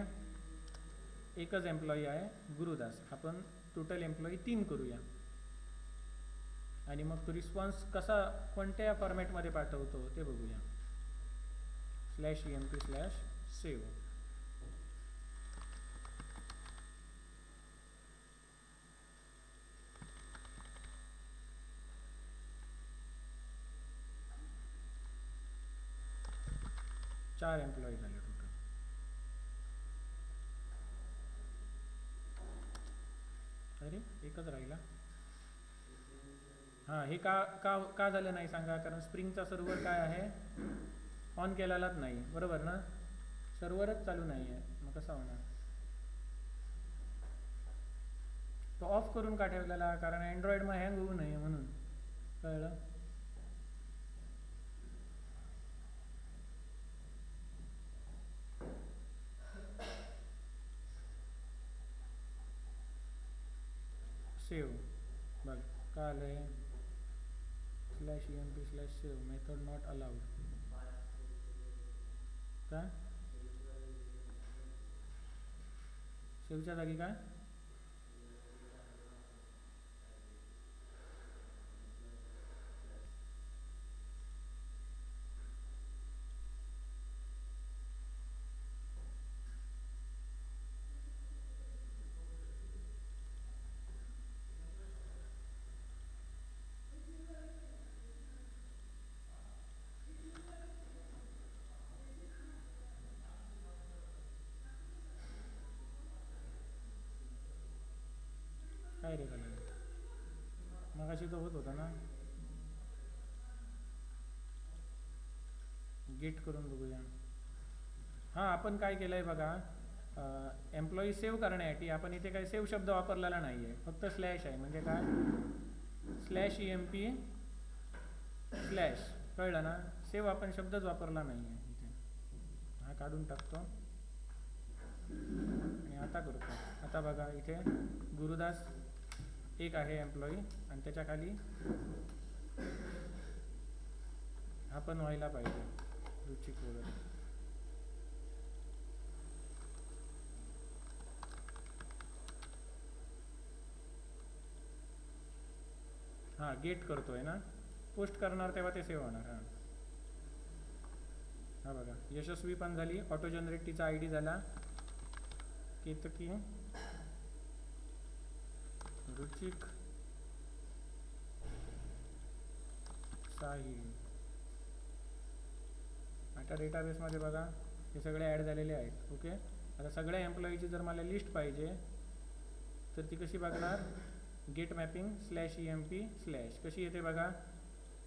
Speaker 1: एकच एम्प्लॉई आहे गुरुदास. आपण टोटल एम्प्लॉई 3 करूया आणि मग तो रिस्पॉन्स कसा कोणत्या फॉर्मॅटमध्ये पाठवतो ते बघूया. /emp/save. चार एम्प्लॉई झाले टोटल. अरे एकच राहिला. हां, हे का का का झालं नाही सांगा, कारण स्प्रिंगचा सर्व्हर काय आहे, ऑन केलेलाच नाही, बरोबर ना, सर्व्हरच चालू नाही आहे. मग कसा होणार, तो ऑफ करून का ठेवलेला, कारण अँड्रॉइड मग हँग होऊ नये म्हणून. कळलं. सेव्ह बघ का आलंय, /emp/save मेथड नॉट अलाउड. का सेव्हच्या जागी काय, काय रे झालं, मगाशी तो होत होता ना. गेट करून बघूया. हां, आपण काय केलं आहे बघा, एम्प्लॉई सेव्ह करण्यासाठी आपण इथे काही सेव्ह शब्द वापरलेला नाही आहे, फक्त स्लॅश आहे. म्हणजे काय, /emp/, कळलं ना, सेव्ह आपण शब्दच वापरला नाही आहे इथे. हा काढून टाकतो आणि आता करतो. आता बघा इथे गुरुदास एक आहे एम्प्लॉई आणि त्याच्या खाली हा पण व्हायला पाहिजे, रुचिक वगैरे. हां, गेट करतोय ना, पोस्ट करणार तेव्हा ते सेव्ह होणार. हां हां बघा, यशस्वी पण झाली. ऑटो जनरेट टीचा आय डी झाला, केतकी रुचिक साहिल. आता डेटाबेसमध्ये बघा हे सगळे ॲड झालेले आहेत. ओके, आता सगळ्या एम्प्लॉईची जर मला लिस्ट पाहिजे तर ती कशी बघणार, गेट मॅपिंग /emp/ कशी येते बघा.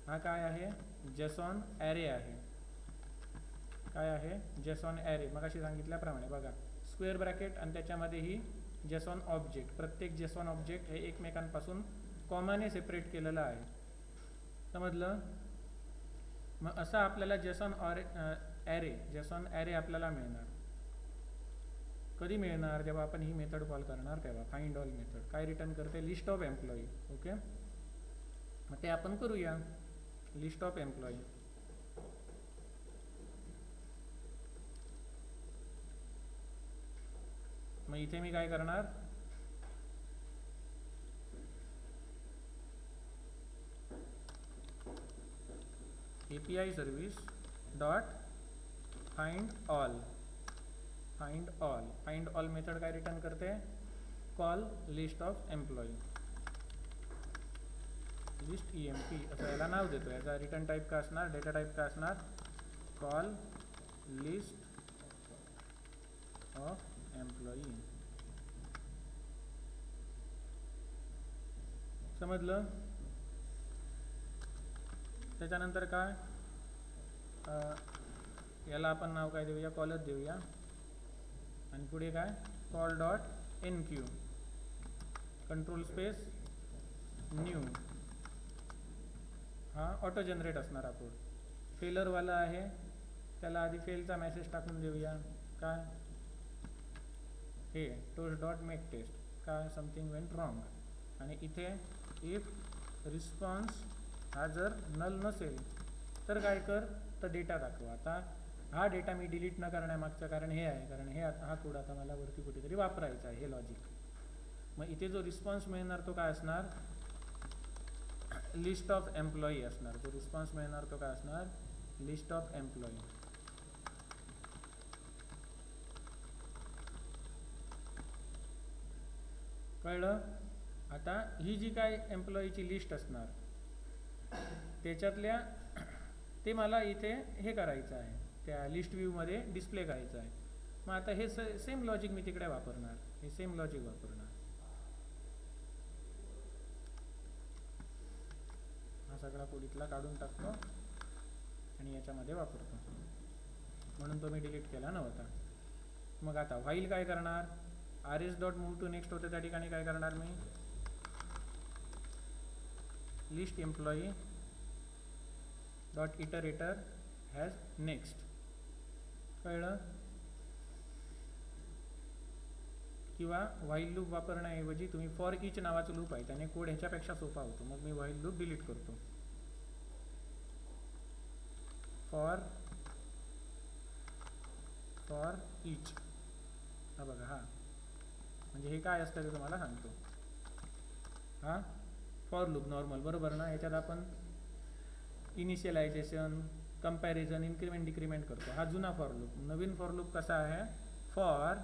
Speaker 1: हा काय आहे, जेसॉन ॲरे आहे. काय आहे, जेसॉन ॲरे. मग अशी सांगितल्याप्रमाणे बघा, स्क्वेअर ब्रॅकेट आणि त्याच्यामध्ये ही जेसॉन ऑब्जेक्ट. प्रत्येक जेसॉन ऑब्जेक्ट हे एकमेकांपासून कॉमाने सेपरेट केलेलं आहे. समजलं? मग असा आपल्याला जेसॉन ॲरे आपल्याला मिळणार. कधी मिळणार? जेव्हा आपण ही मेथड कॉल करणार तेव्हा. फाइंड ऑल मेथड काय रिटर्न करते? List of employee. ओके, मग ते आपण करूया. List of employee. मग इथे मी काय करणार? API service dot find all. Find all method काय रिटर्न करते? Call list of employee. List EMP असं याला नाव देतो. याचा रिटर्न टाईप का असणार? डेटा टाईप का असणार? Call list of employee. समजलं? त्याच्यानंतर काय? याला आपण नाव काय देऊया? कॉलच देऊया. आणि पुढे काय? Call dot NQ control space new. हा ऑटो जनरेट असणार. आपण फेलरवाला आहे त्याला आधी फेलचा मेसेज टाकून देऊया. काय? हे टोस्ट डॉट मेक टेस्ट. काय? Something went wrong. आणि इथे इफ रिस्पॉन्स हा जर नल नसेल तर काय कर? तर डेटा दाखव. आता हा डेटा मी डिलीट न करण्यामागचं कारण हे आहे, कारण हा कोड आता मला वरती कुठेतरी वापरायचा आहे, हे लॉजिक. मग इथे जो रिस्पॉन्स मिळणार तो काय असणार? लिस्ट ऑफ एम्प्लॉई असणार. जो रिस्पॉन्स मिळणार तो काय असणार? List of employee. कळलं? आता ही जी काय एम्प्लॉईची लिस्ट असणार त्याच्यातल्या ते मला इथे हे करायचं आहे, त्या लिस्ट व्ह्यूमध्ये डिस्प्ले करायचं आहे. मग आता हे सेम लॉजिक मी तिकडे वापरणार. हे सेम लॉजिक वापरणार. हा सगळा कोड इथला काढून टाकतो आणि याच्यामध्ये वापरतो. म्हणून तो मी डिलीट केला नव्हता. मग आता व्हाईल काय करणार? rs dot move to next होते त्या ठिकाणी काय करणार मी? List employee dot iterator has next. कळलं? किंवा व्हाईल लूप वापरण्याऐवजी तुम्ही फॉर इच नावाचं लूप आहे त्याने कोड ह्याच्यापेक्षा सोपा होतो. मग मी व्हाईल लूप डिलीट करतो. For each. हा बघा, हा म्हणजे हे काय असतं ते तुम्हाला सांगतो. हा फॉर लूप नॉर्मल, बरोबर ना? ह्याच्यात आपण इनिशियलायझेशन, कंपॅरिझन, इन्क्रीमेंट डिक्रीमेंट करतो. हा जुना for loop. Naveen for loop कसा आहे? फॉर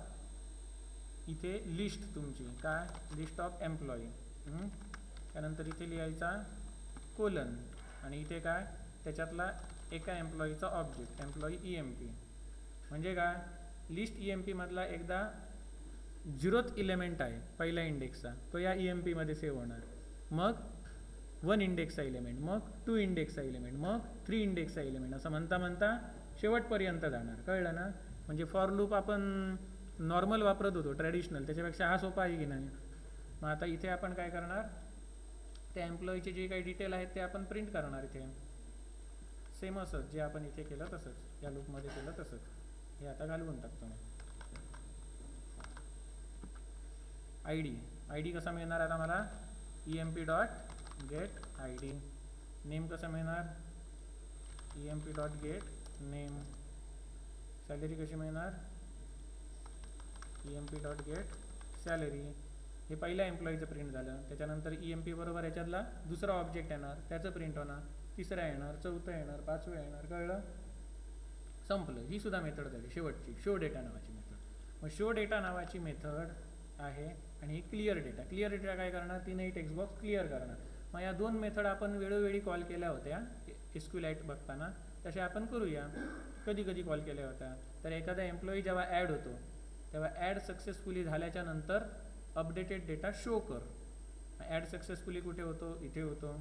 Speaker 1: इथे लिस्ट तुमची काय? List of employee. त्यानंतर इथे लिहायचा कोलन आणि इथे काय? त्याच्यातला एका एम्प्लॉईचा ऑब्जेक्ट एम्प्लॉई EMP. म्हणजे काय? लिस्ट EMP मधला एकदा 0th एलिमेंट आहे पहिल्या इंडेक्सचा, तो या EMP मध्ये सेव्ह होणार. मग 1 इंडेक्सचा एलिमेंट, मग 2 इंडेक्सचा एलिमेंट, मग 3 इंडेक्सचा एलिमेंट, असं म्हणता म्हणता शेवटपर्यंत जाणार. कळलं ना? म्हणजे फॉर लूप आपण नॉर्मल वापरत होतो ट्रॅडिशनल, त्याच्यापेक्षा हा सोपा आहे की नाही? मग आता इथे आपण काय करणार? त्या एम्प्लॉईचे जे काही डिटेल आहेत ते आपण प्रिंट करणार इथे. सेम असंच जे आपण इथे केलं तसंच, या लूपमध्ये केलं तसंच. हे आता घालवून टाकतो मी. आय डी कसा मिळणार आता मला? EMP dot gate ID. Name कसं मिळणार? EMP dot get name. Salary कशी मिळणार? EMP dot get salary. हे पहिल्या एम्प्लॉईचं प्रिंट झालं. त्याच्यानंतर EMP बरोबर याच्यातला दुसरा ऑब्जेक्ट येणार, त्याचं प्रिंट होणार. तिसरा येणार, चौथं येणार, पाचवं येणार. कळलं? संपलं. ही सुद्धा मेथड झाली शेवटची, शो डेटा नावाची मेथड. मग शो डेटा नावाची मेथड आहे आणि क्लिअर डेटा. क्लिअर डेटा काय करणार? तीनही टेक्स्ट बॉक्स क्लिअर करणार. मग या दोन मेथड आपण वेळोवेळी कॉल केल्या होत्या SQLite बघताना, तशा आपण करूया. कधी कधी कॉल केल्या होत्या तर एखादा एम्प्लॉई जेव्हा ॲड होतो तेव्हा ॲड सक्सेसफुली झाल्याच्या नंतर अपडेटेड डेटा शो कर. ॲड सक्सेसफुली कुठे होतो? इथे होतो,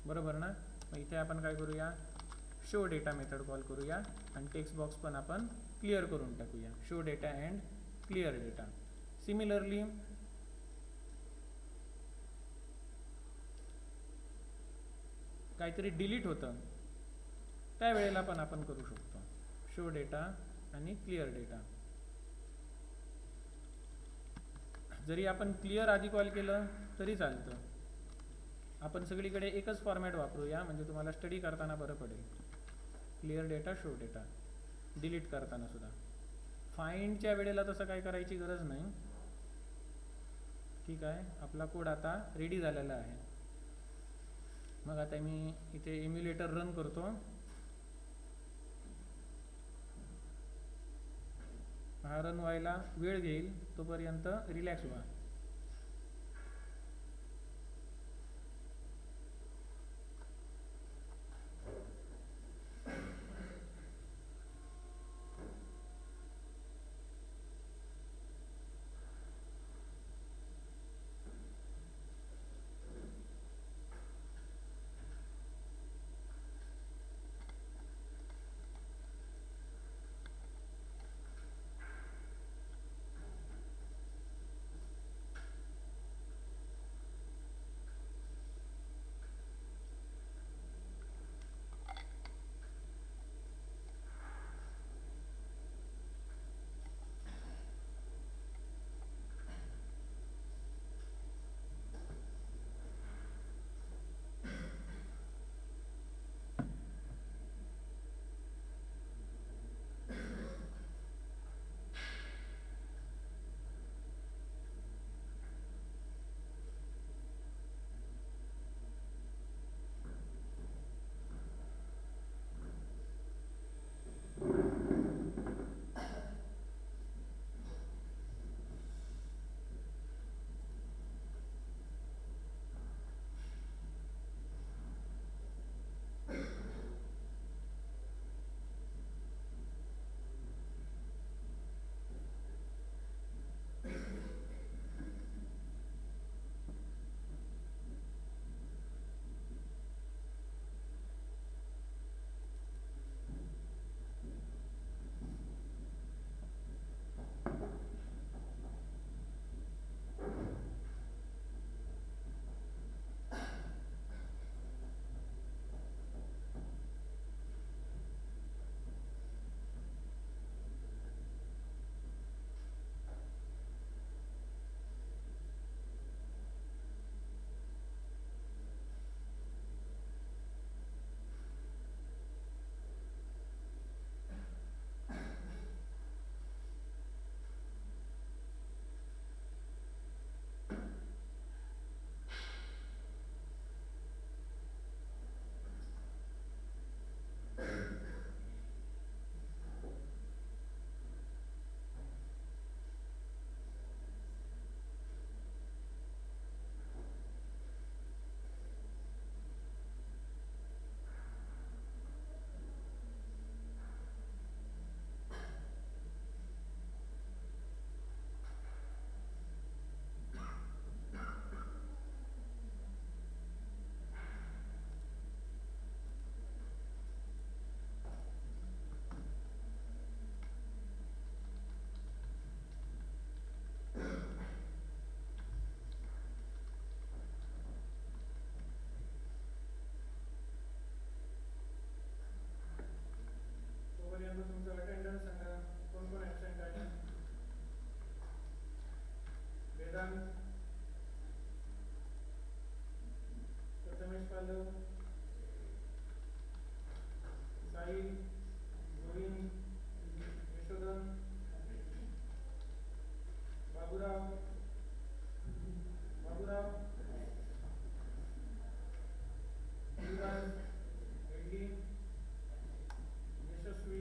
Speaker 1: बरोबर ना? मग इथे आपण काय करूया? शो डेटा मेथड कॉल करूया आणि टेक्स्ट बॉक्स पण आपण क्लिअर करून टाकूया. Show data and clear data. Similarly काहीतरी डिलीट होतं त्यावेळेला पण आपण करू शकतो शो डेटा आणि क्लिअर डेटा. जरी आपण क्लिअर आधी कॉल केलं तरी चालतं. आपण सगळीकडे एकच फॉर्मॅट वापरूया म्हणजे तुम्हाला स्टडी करताना बरं पडेल. Clear data show data delete करताना सुद्धा. फाइंडच्या वेळेला तसं काय करायची गरज नाही. ठीक आहे, आपला कोड आता रेडी झालेला आहे. मग आता मी इथे इम्युलेटर रन करतो. हा रन व्हायला वेळ घेईल, तोपर्यंत रिलॅक्स व्हा. तोपर्यंत तुमचं अटेंडन्स सांगा, कोण कोण ॲबसेंट आहे. वेदांत, प्रथमेश पालव, साहिल, गोविंद, यशोधन, बाबूराव, युवराज, रेड्डी, यशस्वी,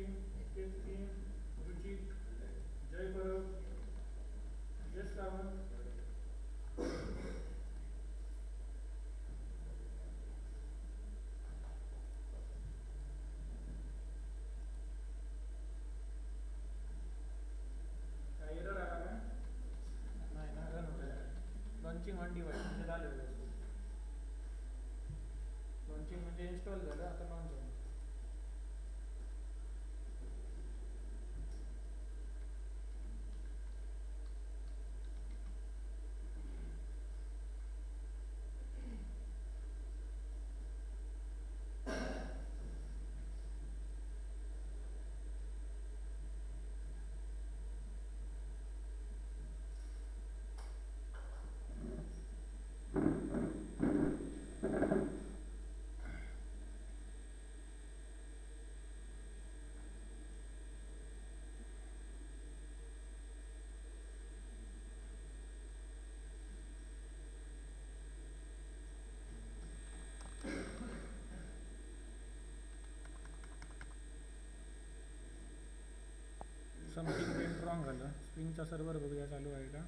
Speaker 1: कीर्ती, रुचित, जय परब, यश सावंत, एरर आला का? नाही ना, रन होत आहे. लॉन्चिंग ऑन डिव्हाइस म्हणजे झालं व्यवस्थित. लॉन्चिंग म्हणजे इन्स्टॉल झालं, आता लॉन्च झालं. समथिंग वेंट रॉंग झालं. स्प्रिंगचा सर्व्हर बघूया चालू आहे का.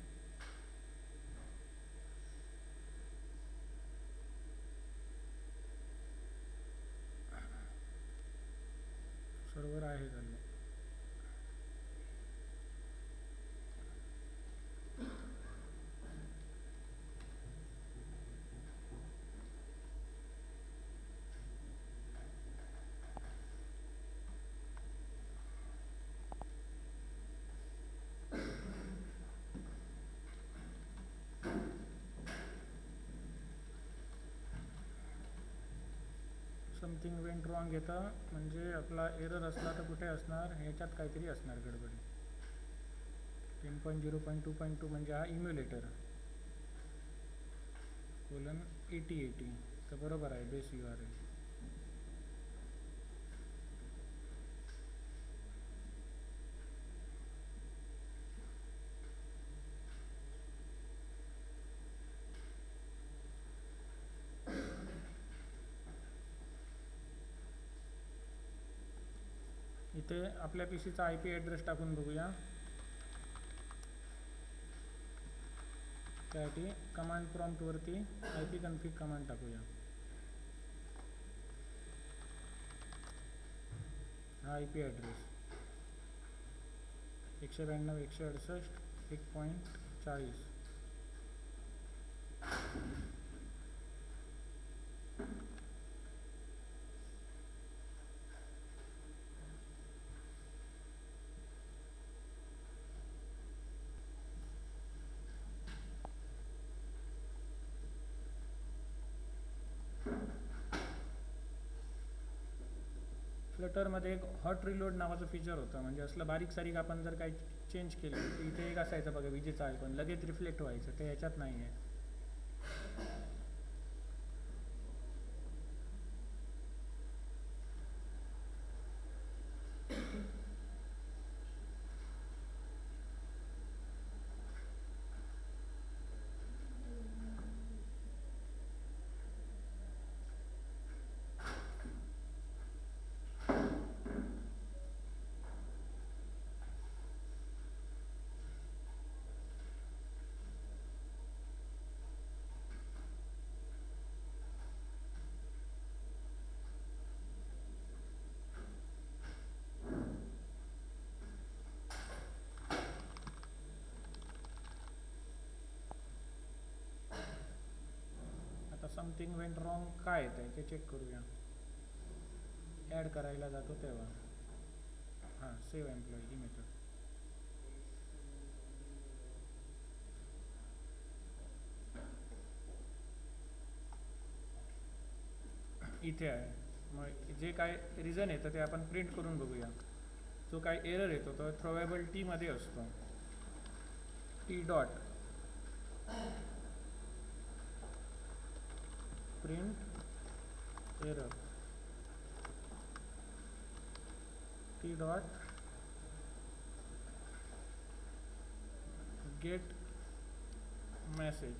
Speaker 1: सर्व्हर आहे चालू. समथिंग वेंट रॉंग येतं म्हणजे आपला एरर असला तर कुठे असणार, ह्याच्यात काहीतरी असणार गडबडी. 10.0.2.2 म्हणजे हा इम्युलेटर कोलन 8080 तर बरोबर आहे बेस URL. इथे आपल्या PCचा IP ॲड्रेस टाकून बघूया. त्यासाठी कमांड प्रॉम्प्टवरती IP कन्फिग कमांड टाकूया. हा IP ॲड्रेस 192.168.1.40. फ्लटरमध्ये एक हॉट रिलोड नावाचं फीचर होतं. म्हणजे असलं बारीक सारीक आपण जर काही चेंज केलं तर इथे एक असायचं बघा विजेचा आयकॉन, लगेच रिफ्लेक्ट व्हायचं. ते ह्याच्यात नाही आहे. आता समथिंग वेंट रॉंग काय येतं आहे ते चेक करूया. ॲड करायला जातो तेव्हा हां सेव्ह एम्प्लॉई ही मेथड. इथे आहे. मग जे काय रिझन येतं ते आपण प्रिंट करून बघूया. जो काय एरर येतो तो थ्रोवेबल टीमध्ये असतो. T dot print error T dot gate message.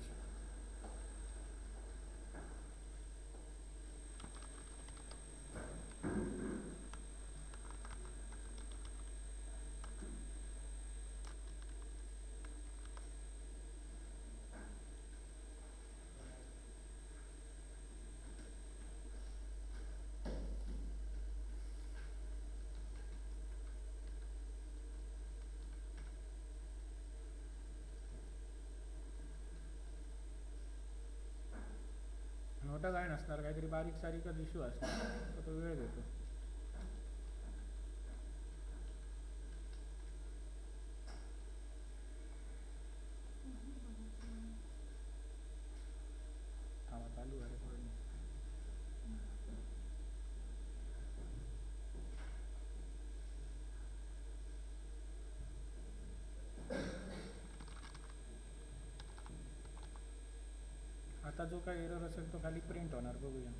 Speaker 1: मोठं काय नसणार, काहीतरी बारीक सारीकच इश्यू असणार, तर तो वेळ घेतो. थांबा चालू आहे recording. आता जो काही एरर असेल तो खाली प्रिंट होणार बघूया.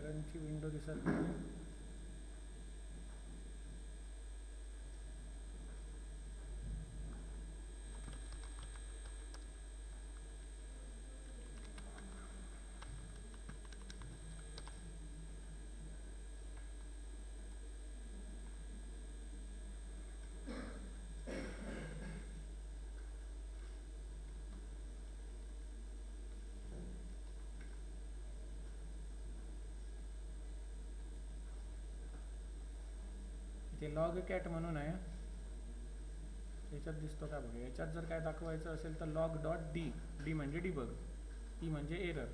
Speaker 1: रनची विंडो दिसत नाही. ते लॉग कॅट म्हणून आहे, याच्यात दिसतो का बघा. याच्यात जर काय दाखवायचं असेल तर लॉग डॉट डी, डी म्हणजे डिबग, ई म्हणजे एरर.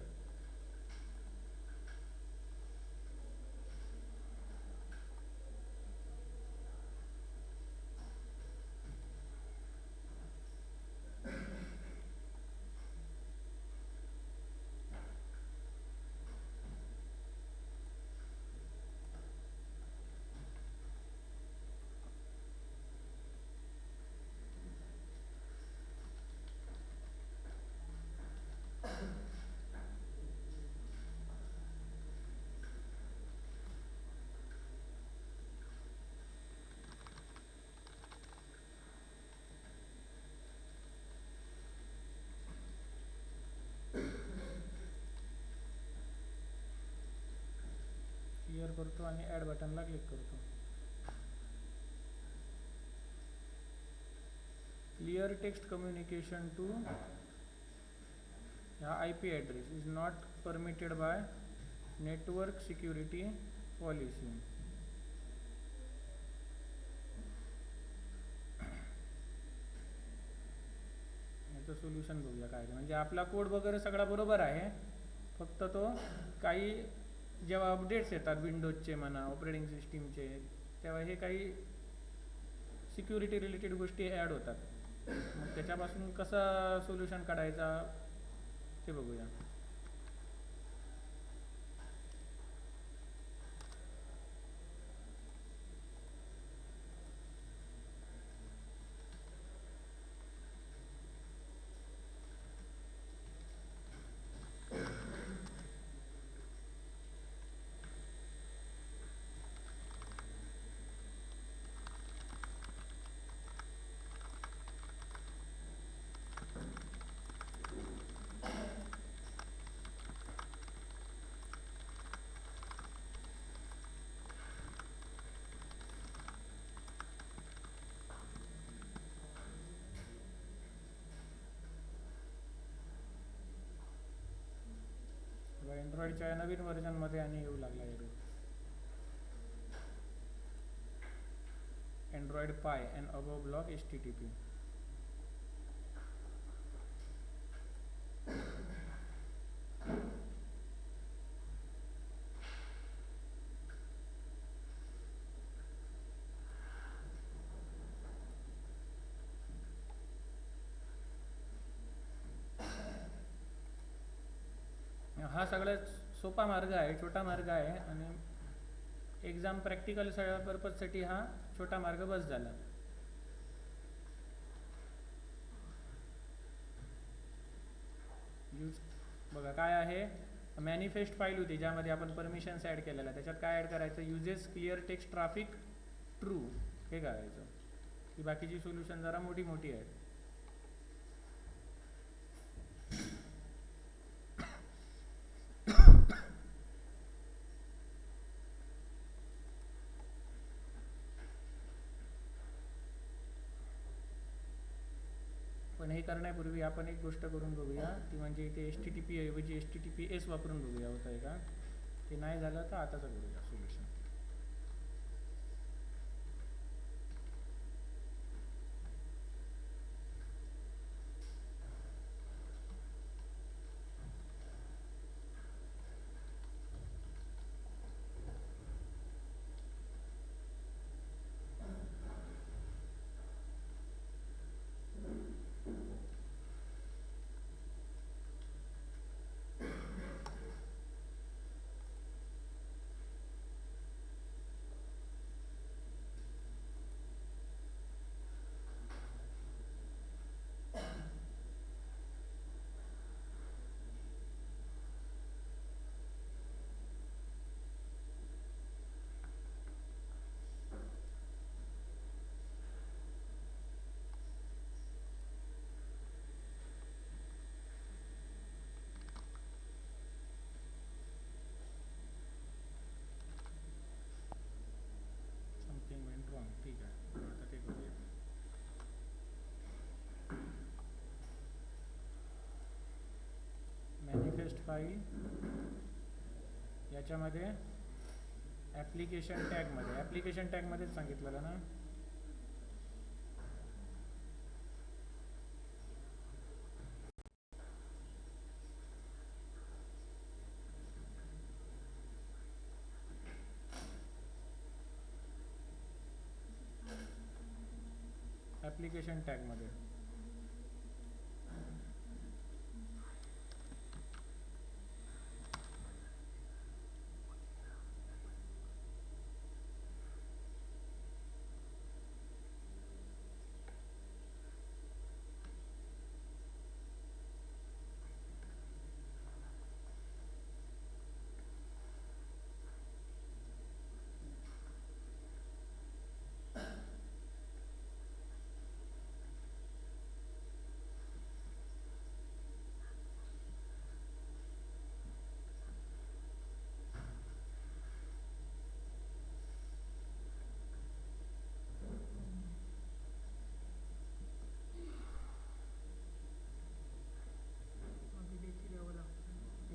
Speaker 1: क्लिअर करतो आणि ॲड बटनला क्लिक करतो. क्लिअर टेक्स्ट कम्युनिकेशन टू हा IP address is not permitted by network security policy. याचं सोल्युशन बघूया काय. म्हणजे आपला कोड वगैरे सगळा बरोबर आहे, फक्त तो काही जेव्हा अपडेट्स येतात विंडोजचे म्हणा, ऑपरेटिंग सिस्टीमचे, तेव्हा हे काही सिक्युरिटी रिलेटेड गोष्टी ॲड होतात. मग त्याच्यापासून कसं सोल्युशन काढायचा ते बघूया. अँड्रॉइडच्या नवीन व्हर्जनमध्ये आणि येऊ लागला एरर. अँड्रॉइड पाय अँड अबव ब्लॉक HTTP. हा सगळ्यात सोपा मार्ग आहे, छोटा मार्ग आहे, आणि एक्झाम प्रॅक्टिकल सगळ्या पर्पजसाठी हा छोटा मार्ग बस झाला. यूज बघा काय आहे. मॅनिफेस्ट फाईल होती ज्यामध्ये आपण परमिशन्स ॲड केलेल्या. त्याच्यात काय ॲड करायचं, uses clear text traffic true हे करायचं. ही बाकीची सोल्युशन जरा मोठी मोठी आहेत. पण हे करण्यापूर्वी आपण एक गोष्ट करून बघूया, ती म्हणजे इथे HTTP ऐवजी HTTPS वापरून बघूया होतं आहे का. ते नाही झालं तर आताचं बघूया सोल्युशन. ठीक आहे, आता ते करूया. मॅनिफेस्ट फाईल याच्यामध्ये ॲप्लिकेशन टॅगमध्ये, ॲप्लिकेशन टॅगमध्येच सांगितलेलं ना. ॲप्लिकेशन टॅगमध्ये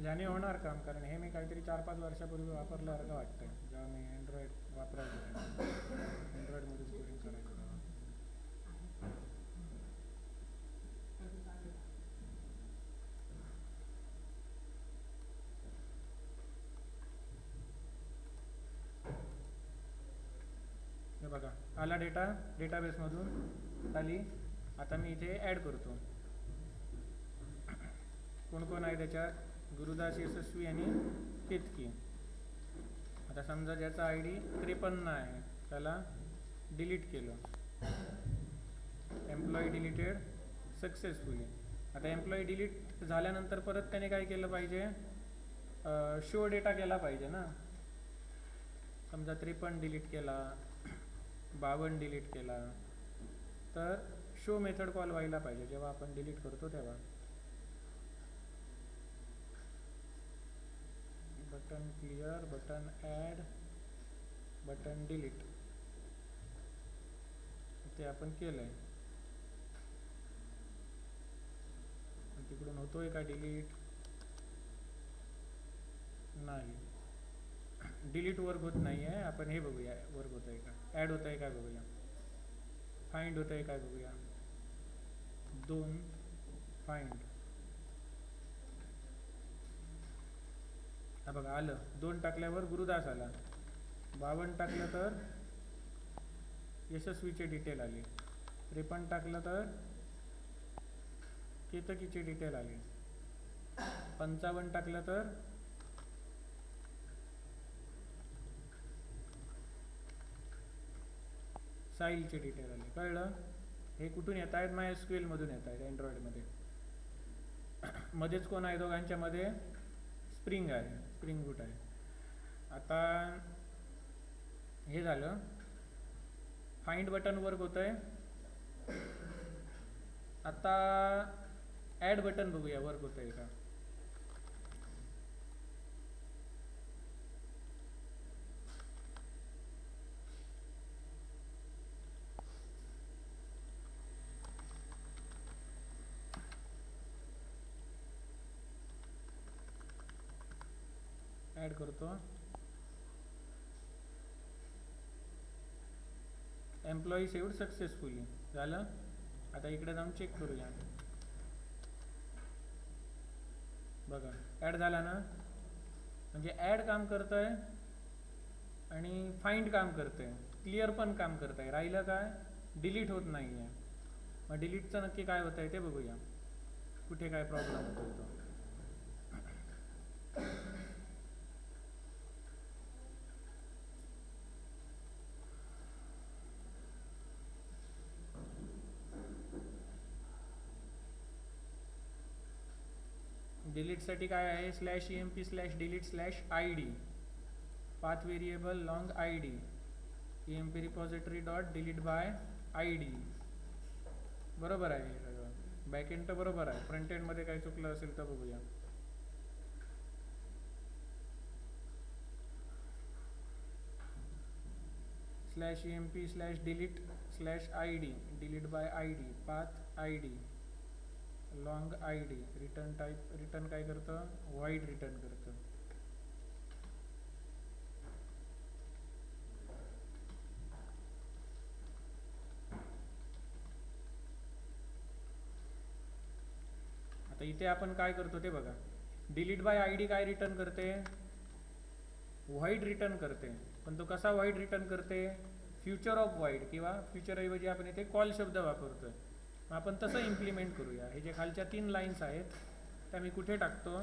Speaker 1: ज्याने होणार काम, कारण हे मी काहीतरी 4-5 वर्षापूर्वी वापरल्यासारखं वाटतं जेव्हा मी अँड्रॉइड वापरायचो, अँड्रॉइडमध्येच कोडिंग करायचो तेव्हा. हे बघा आला डेटा डेटाबेसमधून खाली. आता मी इथे ॲड करतो. कोण कोण आहे त्याच्यात? गुरुदास यशस्वी आणि केतकी. आता समजा ज्याचा आय डी 53 आहे त्याला डिलीट केलं, एम्प्लॉई डिलीटेड सक्सेसफुली. आता एम्प्लॉई डिलीट झाल्यानंतर परत त्याने काय केलं पाहिजे? शो डेटा केला पाहिजे ना. समजा 53 डिलीट केला, 52 डिलीट केला, तर शो मेथड कॉल व्हायला पाहिजे जेव्हा आपण डिलीट करतो तेव्हा. Button clear, button add, button delete ते आपण केलं आहे. तिकडून होतोय का डिलीट? नाही, डिलीट वर्क होत नाही आहे. आपण हे बघूया वर्क होत आहे का, ॲड होत आहे का बघूया, फाइंड होत आहे काय बघूया. 2 फाइंड, हा बघा आलं. 2 टाकल्यावर गुरुदास आला, 52 टाकलं तर यशस्वीचे डिटेल आले, 53 टाकलं तर केतकीचे डिटेल आले, 55 टाकलं तर साहिलचे डिटेल आले. कळलं? हे कुठून येत आहेत? MySQL मधून येत आहेत अँड्रॉइडमध्ये. मध्येच कोण आहे दोघांच्या मध्ये? स्प्रिंग आहे, स्प्रिंग बूट आहे. आता हे झालं, फाइंड बटन वर्क होत आहे. आता ॲड बटन बघूया वर्क होत आहे का. ॲड करतो. एम्प्लॉई सेव्ड सक्सेसफुली झालं. आता इकडे जाऊन चेक करूया. बघा ॲड झाला ना. म्हणजे ॲड काम करत आहे आणि फाइंड काम करत आहे, क्लिअर पण काम करत आहे. राहिलं काय? डिलीट होत नाही आहे. मग डिलीटचं नक्की काय होत आहे ते बघूया, कुठे काय प्रॉब्लेम होतो तो. डिलीटसाठी काय आहे? /emp/delete/id path variable long id emp repository dot delete by id. बरोबर आहे सगळं. बॅकएंड तर बरोबर आहे, फ्रंट एंडमध्ये काही चुकलं असेल तर बघूया. /emp/delete/id delete by id path id long id. Return type, return काय करतं? व्हॉइड रिटर्न करतं. इथे आपण काय करतो ते बघा, डिलीट बाय आय डी काय रिटर्न करते, व्हाईड रिटर्न करते. पण तो कसा व्हाईड रिटर्न करते, फ्युचर ऑफ व्हाईड, किंवा फ्युचर ऐवजी आपण इथे कॉल शब्द वापरतोय. मग आपण तसं इम्प्लिमेंट करूया. हे जे खालच्या 3 लाईन्स आहेत त्या मी कुठे टाकतो,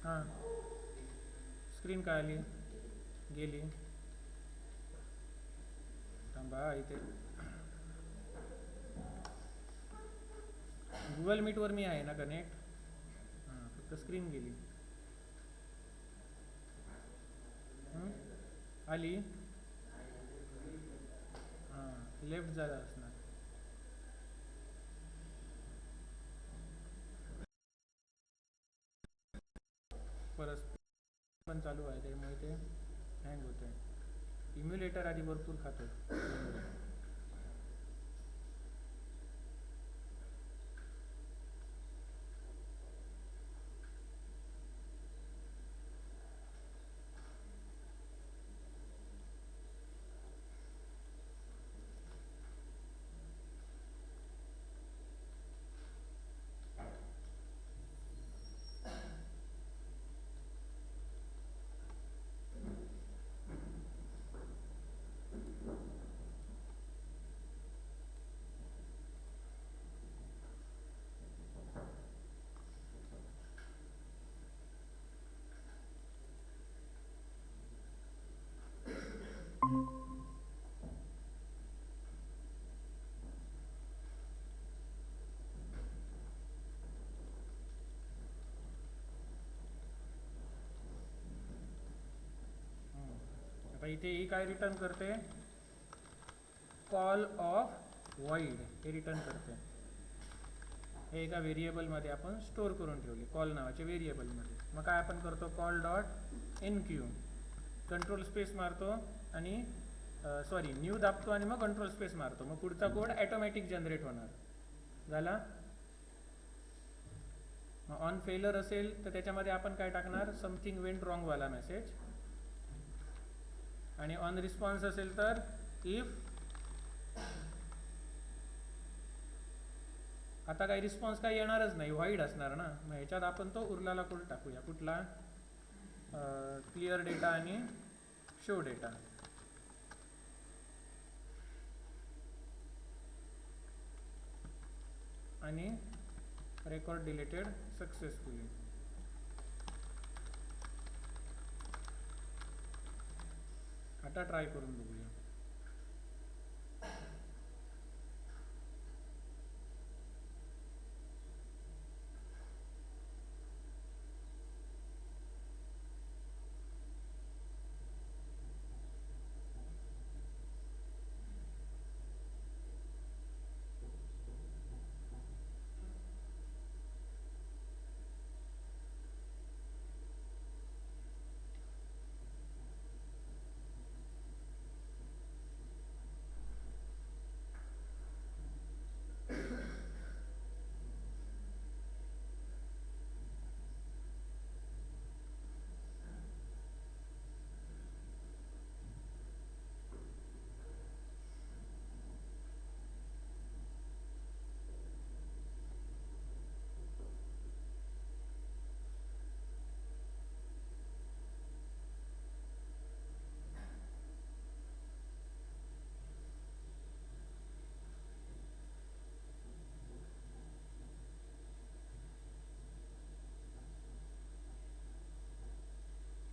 Speaker 1: हां स्क्रीन काय आली, गेली, थांबा इथे गुगल मीटवर मी आहे ना कनेक्ट, हां फक्त स्क्रीन गेली. आली, हां लेफ्ट झाला असणार. परत पण चालू आहे त्यामुळे ते हँग होत आहे. इम्युलेटर आधी भरपूर खातो. आता इथे ही काय रिटर्न करते, कॉल ऑफ व्हॉइड हे रिटर्न करते. हे एका व्हेरिएबलमध्ये आपण स्टोअर करून ठेवले, कॉल नावाच्या व्हेरिएबलमध्ये. मग काय आपण करतो, call dot enqueue, control space मारतो आणि सॉरी न्यू दाबतो आणि मग कंट्रोल स्पेस मारतो. मग पुढचा कोड ॲटोमॅटिक जनरेट होणार झाला. मग ऑन फेलर असेल तर त्याच्यामध्ये आपण काय टाकणार, समथिंग वेंट रॉंग वाला मेसेज. आणि ऑन रिस्पॉन्स असेल तर इफ, आता काही रिस्पॉन्स काही येणारच नाही, व्हाईड असणार ना. मग ह्याच्यात आपण तो उरलेला कोड टाकूया. कुठला, क्लिअर डेटा आणि शो डेटा. आणि रेकॉर्ड डिलीटेड सक्सेसफुली. आता ट्राय करून बघूया.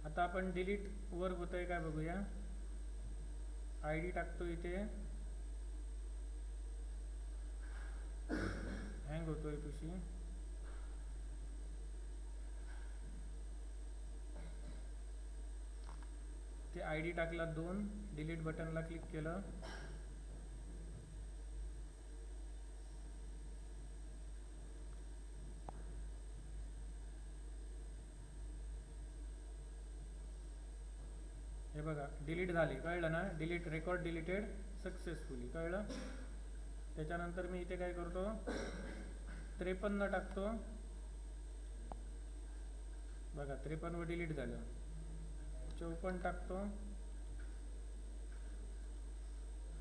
Speaker 1: आता आपण डिलीट वर होतंय काय बघूया. आय डी टाकतो इथे, हँग होतोय तुशी. ते आय डी टाकला 2, डिलीट बटनला क्लिक केलं, हे बघा डिलीट झाले, कळलं ना. डिलीट, रेकॉर्ड डिलीटेड सक्सेसफुली, कळलं. त्याच्यानंतर मी इथे काय करतो, 53 टाकतो, बघा 53 डिलीट झालं. 54 टाकतो,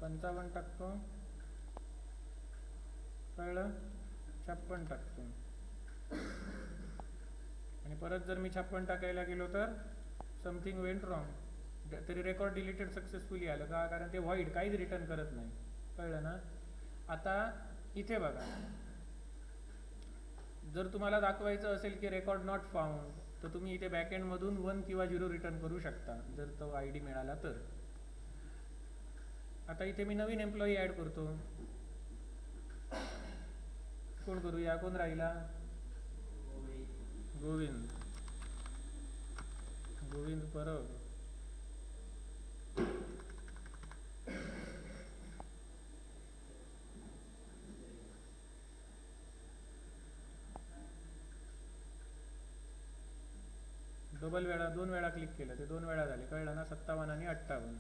Speaker 1: 55 टाकतो, कळलं, 56 टाकतो. आणि परत जर मी 56 टाकायला गेलो तर समथिंग वेंट रॉंग, तरी रेकॉर्ड डिलीटेड सक्सेसफुली आलं का, कारण ते व्हॉइड काहीच रिटर्न करत नाही. कळलं ना. आता इथे बघा, जर तुम्हाला दाखवायचं असेल की रेकॉर्ड नॉट फाउंड, तर तुम्ही इथे बॅकएंडमधून 1 किंवा 0 रिटर्न करू शकता जर तो ID मिळाला तर. आता इथे मी नवीन एम्प्लॉई ॲड करतो. कोण करूया, कोण राहिला, गोविंद. गोविंद परब. दोन वेळा क्लिक केलं, ते 2 वेळा झाले. कळलं ना. 57 आणि 58.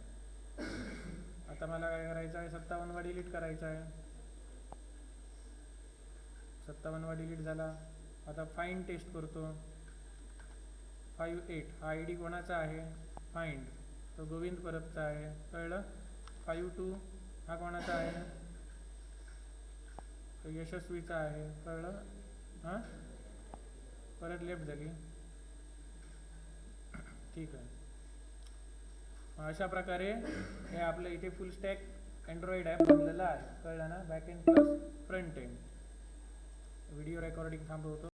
Speaker 1: आता मला काय करायचं आहे, 57 डिलीट करायचा आहे. 57 डिलीट झाला. आता फाइंड टेस्ट करतो. 58 हा ID कोणाचा आहे, फाइंड, तो गोविंद परबचा आहे. कळलं. 52 हा कोणाचा आहे, तो यशस्वीचा आहे. कळलं. हां, परत लेफ्ट झाली. ठीक आहे. अशा प्रकारे हे आपलं इथे फुल स्टॅक अँड्रॉइड ॲप बनलेलं आहे. कळलं ना. Back end plus front end. Video recording थांबवतो.